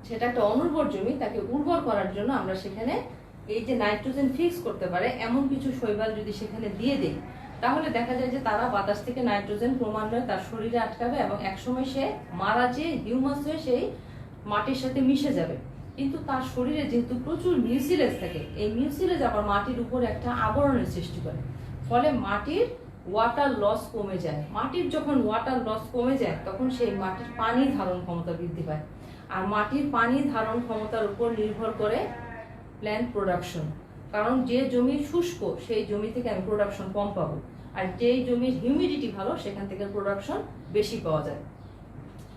সেটা একটা অনুর্বর জমি, তাকে উর্বর করার জন্য আমরা সেখানে এই যে নাইট্রোজেন ফিক্স করতে পারে এমন কিছু শৈবাল যদি সেখানে দিয়ে দেই, তাহলে দেখা যায় যে তারা বাতাস থেকে নাইট্রোজেন ক্রমান্বয়ে তার শরীরে আটকাবে এবং একসময় সে মারা যেয়ে হিউমাস হয়ে সেই মাটির সাথে মিশে যাবে। কিন্তু তার শরীরে যেহেতু প্রচুর মিউসিলেজ থাকে, এই মিউসিলেজ আবার মাটির উপরে একটা আবরণের সৃষ্টি করে, ফলে মাটির ওয়াটার লস কমে যায়। মাটির যখন ওয়াটার লস কমে যায় তখন সেই মাটির পানি ধারণ ক্ষমতা বৃদ্ধি পায়, আর মাটির পানি ধারণ ক্ষমতার উপর নির্ভর করে প্ল্যান্ট প্রোডাকশন। কারণ যে জমি শুষ্ক সেই জমি থেকে আমি প্রোডাকশন কম পাবো, আর যেই জমির হিউমিডিটি ভালো সেখান থেকে প্রোডাকশন বেশি পাওয়া যায়।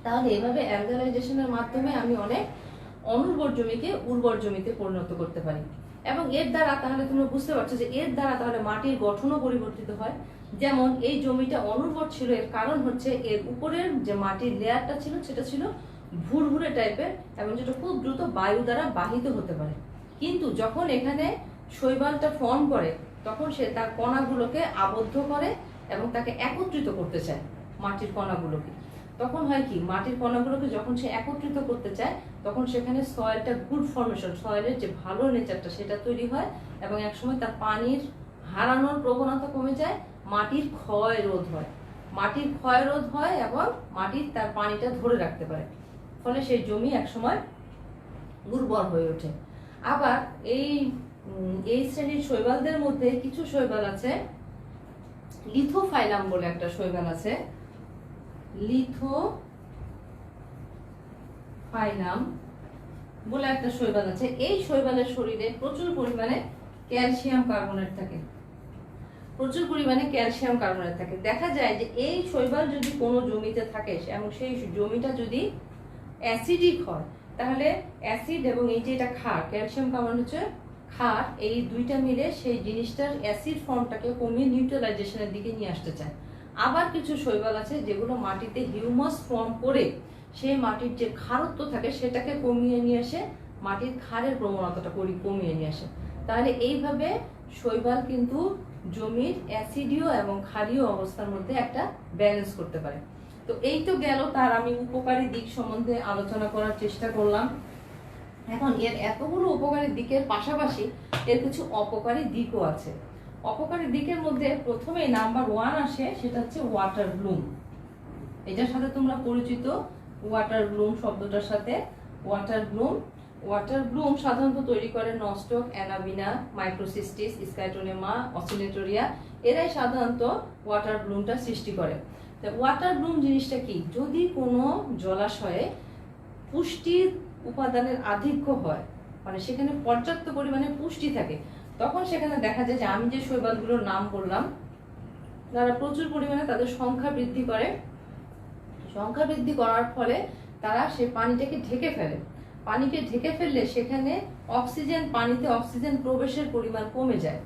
তাহলে এভাবে অ্যালগালাইজেশনের মাধ্যমে আমি অনেক অনুর্বর জমিকে উর্বর জমিতে পরিণত করতে পারি। এবং এর দ্বারা তাহলে তোমরা বুঝতে পারছো যে এর দ্বারা তাহলে মাটির গঠনও পরিবর্তিত হয়। যেমন এই জমিটা অনুর্বর ছিল, এর কারণ হচ্ছে এর উপরের যে মাটির লেয়ারটা ছিল সেটা ছিল ভুরভুরে টাইপের এবং যেটা খুব দ্রুত বায়ু দ্বারা বাহিত হতে পারে। কিন্তু যখন এখানে শৈবালটা ফর্ম করে তখন সে তার কণাগুলোকে আবদ্ধ করে এবং তাকে একত্রিত করতে চায় মাটির কণাগুলোকে। তখন হয় কি, মাটির কণাগুলোকে যখন সে একত্রিত করতে চায় তখন সেখানে সয়েলটা গুড ফর্মেশন, সয়েলের যে ভালো নেচারটা সেটা তৈরি হয় এবং একসময় তার পানির হারানোর প্রবণতা কমে যায়, মাটির ক্ষয় রোধ হয়, মাটির ক্ষয় রোধ হয় এবং মাটির তার পানিটা ধরে রাখতে পারে, ফলে সেই জমি একসময় উর্বর হয়ে ওঠে। আবার এই শ্রেণীর শৈবালদের মধ্যে কিছু শৈবাল আছে, লিথোফাইলাম বলে একটা শৈবাল আছে, লিথোফাইলাম বলে একটা শৈবাল আছে। এই শৈবালের শরীরে প্রচুর পরিমাণে ক্যালসিয়াম কার্বনেট থাকে, প্রচুর পরিমাণে ক্যালসিয়াম কার্বনেট থাকে। দেখা যায় যে এই শৈবাল যদি কোনো জমিতে থাকে এবং সেই জমিটা যদি অ্যাসিডিক হয়, তাহলে অ্যাসিড এবং এই যে এটা ক্ষার, ক্যালসিয়াম কার্বনেট হচ্ছে ক্ষার, এই দুইটা মিলে সেই জিনিসটার অ্যাসিড ফর্মটাকে কমিয়ে নিউট্রালাইজেশনের দিকে নিয়ে আসতে চায়। আবার কিছু শৈবাল আছে যেগুলো মাটিতে হিউমাস ফর্ম করে সেই মাটির যে ক্ষারত্ব থাকে সেটাকে কমিয়ে নিয়ে আসে, মাটির ক্ষারের প্রবণতাটা কমিয়ে নিয়ে আসে। তাহলে এইভাবে শৈবাল কিন্তু জমির অ্যাসিডীয় এবং ক্ষারীয় অবস্থার মধ্যে একটা ব্যালেন্স করতে পারে। তো এই তো গেল তার আমি উপকারী দিক সম্বন্ধে আলোচনা করার চেষ্টা করলাম। এখন এর এতগুলো উপকারী দিকের পাশাপাশি এর কিছু অপকারী দিকও আছে। অপকারী দিকের মধ্যে প্রথমে নাম্বার 1 আসে, সেটা হচ্ছে ওয়াটার ব্লুম। এটার সাথে তোমরা পরিচিত ওয়াটার ব্লুম শব্দটার সাথে। ওয়াটার ব্লুম সাধারণত তৈরি করে নস্টক, অ্যানাবিনা, মাইক্রোসিস্টিস, স্কাইটোনেমা, অসিলেটোরিয়া, এরাই সাধারণত ওয়াটার ব্লুমটা সৃষ্টি করে। ওয়াটার ব্লুম জিনিসটা কি, যদি কোনো জলাশয়ে পুষ্টির উপাদানের আধিক্য হয়, মানে সেখানে পর্যাপ্ত পরিমাণে পুষ্টি থাকে, তখন সেখানে দেখা যায় যে আমি যে শৈবালগুলোর নাম বললাম তারা প্রচুর পরিমাণে তাদের সংখ্যা বৃদ্ধি করে। সংখ্যা বৃদ্ধি করার ফলে তারা সেই পানিটাকে ঢেকে ফেলে। পানিকে ঢেকে ফেললে সেখানে পানিতে অক্সিজেন প্রবেশের পরিমাণ কমে যায়।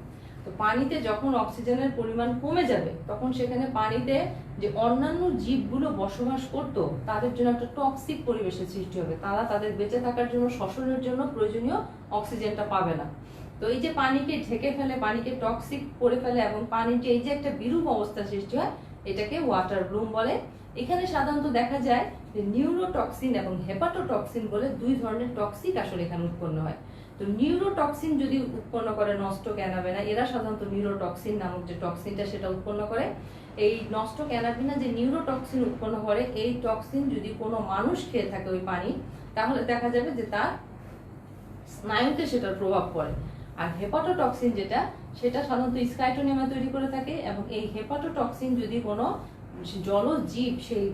তো পানিতে যখন অক্সিজেনের পরিমাণ কমে যাবে তখন সেখানে পানিতে যে অন্যান্য জীবগুলো বসবাস করত তাদের জন্য একটা টক্সিক পরিবেশের সৃষ্টি হবে। তারা তাদের বেঁচে থাকার জন্য, শ্বসনের জন্য প্রয়োজনীয় অক্সিজেনটা পাবে না। তো এই যে পানিকে ঢেকে ফেলে, পানিকে টক্সিক করে ফেলে এবং পানিতে এই যে একটা বিরূপ অবস্থা সৃষ্টি হয়, এটাকে ওয়াটার ব্লুম বলে। এখানে সাধারণত দেখা যায় যে নিউরোটক্সিন এবং হেপাটোটক্সিন বলে দুই ধরনের টক্সিক আসলে এখানে উৎপন্ন হয়। তো নিউরোটক্সিন যদি উৎপন্ন করে নস্টক, অ্যানাবেনা, এরা সাধারণত নিউরোটক্সিন নামক যে টক্সিনটা সেটা উৎপন্ন করে। এই নস্টক, অ্যানাবেনা যে নিউরোটক্সিন উৎপন্ন করে, এই টক্সিন যদি কোনো মানুষ খেয়ে থাকে ওই পানি, তাহলে দেখা যাবে যে তার স্নায়ুতে সেটার প্রভাব পড়ে। আর হেপাটোটক্সিন যেটা, সেটা সাধারণত স্কাইটোনেমা তৈরি করে থাকে এবং এই হেপাটোটক্সিন যদি কোনো জলজ জীব সেই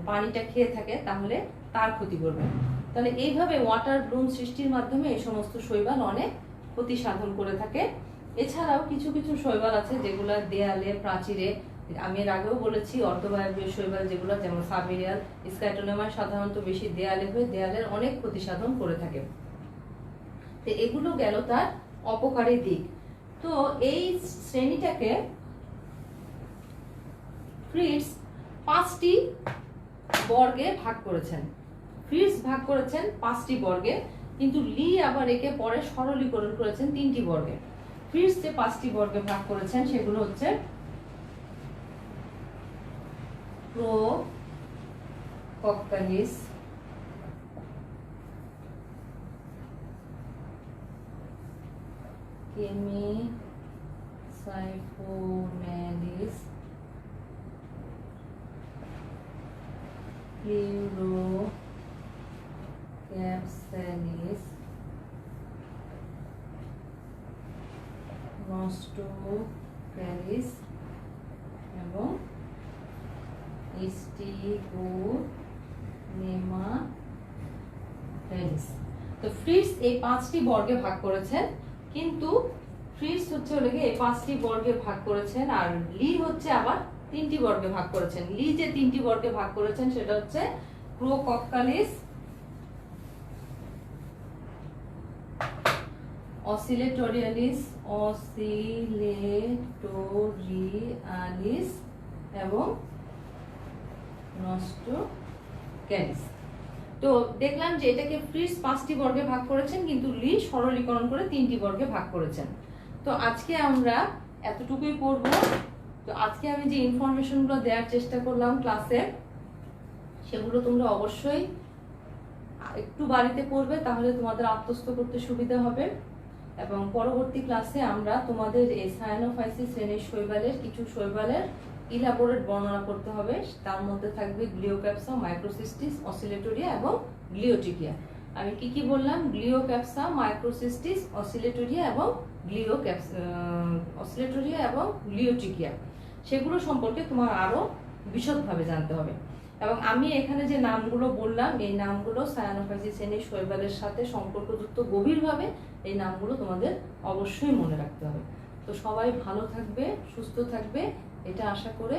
পানিটা খেয়ে থাকে তাহলে তার ক্ষতি করবে। তাহলে এইভাবে ওয়াটার ব্লুম সৃষ্টির মাধ্যমে এই সমস্ত শৈবাল অনেক ক্ষতি সাধন করে থাকে। এছাড়াও কিছু কিছু শৈবাল আছে যেগুলো দেয়ালে, প্রাচীরে, আমি এর আগেও বলেছি অর্ধবায়বীয় শৈবাল যেগুলো, যেমন সাবিরিয়াল, স্কাইটোনেমা সাধারণত বেশি দেয়ালে হয়ে দেয়ালের অনেক ক্ষতি সাধন করে থাকে। তো এগুলো গেল তার অপকারী দিক। তো এই শ্রেণীটাকে ফ্রিটজ 5টি বর্গে ভাগ করেছেন। ফ্রিটজ ভাগ করেছেন 5টি বর্গে, কিন্তু লি আবার একে পরে সরলীকরণ করেছেন 3টি বর্গে। ফ্রিটজ যে 5টি বর্গে ভাগ করেছেন সেগুলো হচ্ছে Prococcalis, Chemsiphonalis, Plurocapsalis, Nostocalis এবং Stigonemathalis। তো ফ্রিটজ এই 5টি বর্গে ভাগ করেছেন, কিন্তু ফ্রিটজ হচ্ছে এই 5টি বর্গে ভাগ করেছেন, আর লি হচ্ছে আবার 3টি বর্গে ভাগ করেছেন। লি যে 3টি বর্গে ভাগ করেছেন সেটা হচ্ছে প্রোকক্কালিস, অসিলেটোরিয়ালিস এবং নস্টোক্যালিস। তো দেখলাম যে এটাকে ফ্রিটজ 5টি বর্গে ভাগ করেছেন, কিন্তু লি সরলীকরণ করে 3টি বর্গে ভাগ করেছেন। তো আজকে আমরা এতটুকুই পড়ব। তো আজকে আমি যে ইনফরমেশনগুলো দেওয়ার চেষ্টা করলাম ক্লাসে, সেগুলো তোমরা অবশ্যই একটু বাড়িতে পড়বে, তাহলে তোমাদের আত্মস্থ করতে সুবিধা হবে। এবং পরবর্তী ক্লাসে আমরা তোমাদের এই সায়ানোফাইসিস শ্রেণীর শৈবালের কিছু শৈবালের ইলাবোরেট বর্ণনা করতে হবে। তার মধ্যে থাকবে গ্লিওক্যাপসা, মাইক্রোসিস্টিস, অসিলেটোরিয়া এবং গ্লিওটিকিয়া। আমি কি বললাম? গ্লিওক্যাপসা, মাইক্রোসিস্টিস, অসিলেটোরিয়া এবং গ্লিওটিকিয়া, সেগুলো সম্পর্কে তোমার আরো বিশদভাবে জানতে হবে। এবং আমি এখানে যে নামগুলো বললাম, এই নামগুলো সায়ানোফাইসিস শ্রেণীর শৈবালের সাথে সম্পর্কযুক্ত গভীরভাবে। এই নামগুলো তোমাদের অবশ্যই মনে রাখতে হবে। তো সবাই ভালো থাকবে, সুস্থ থাকবে, এটা আশা করে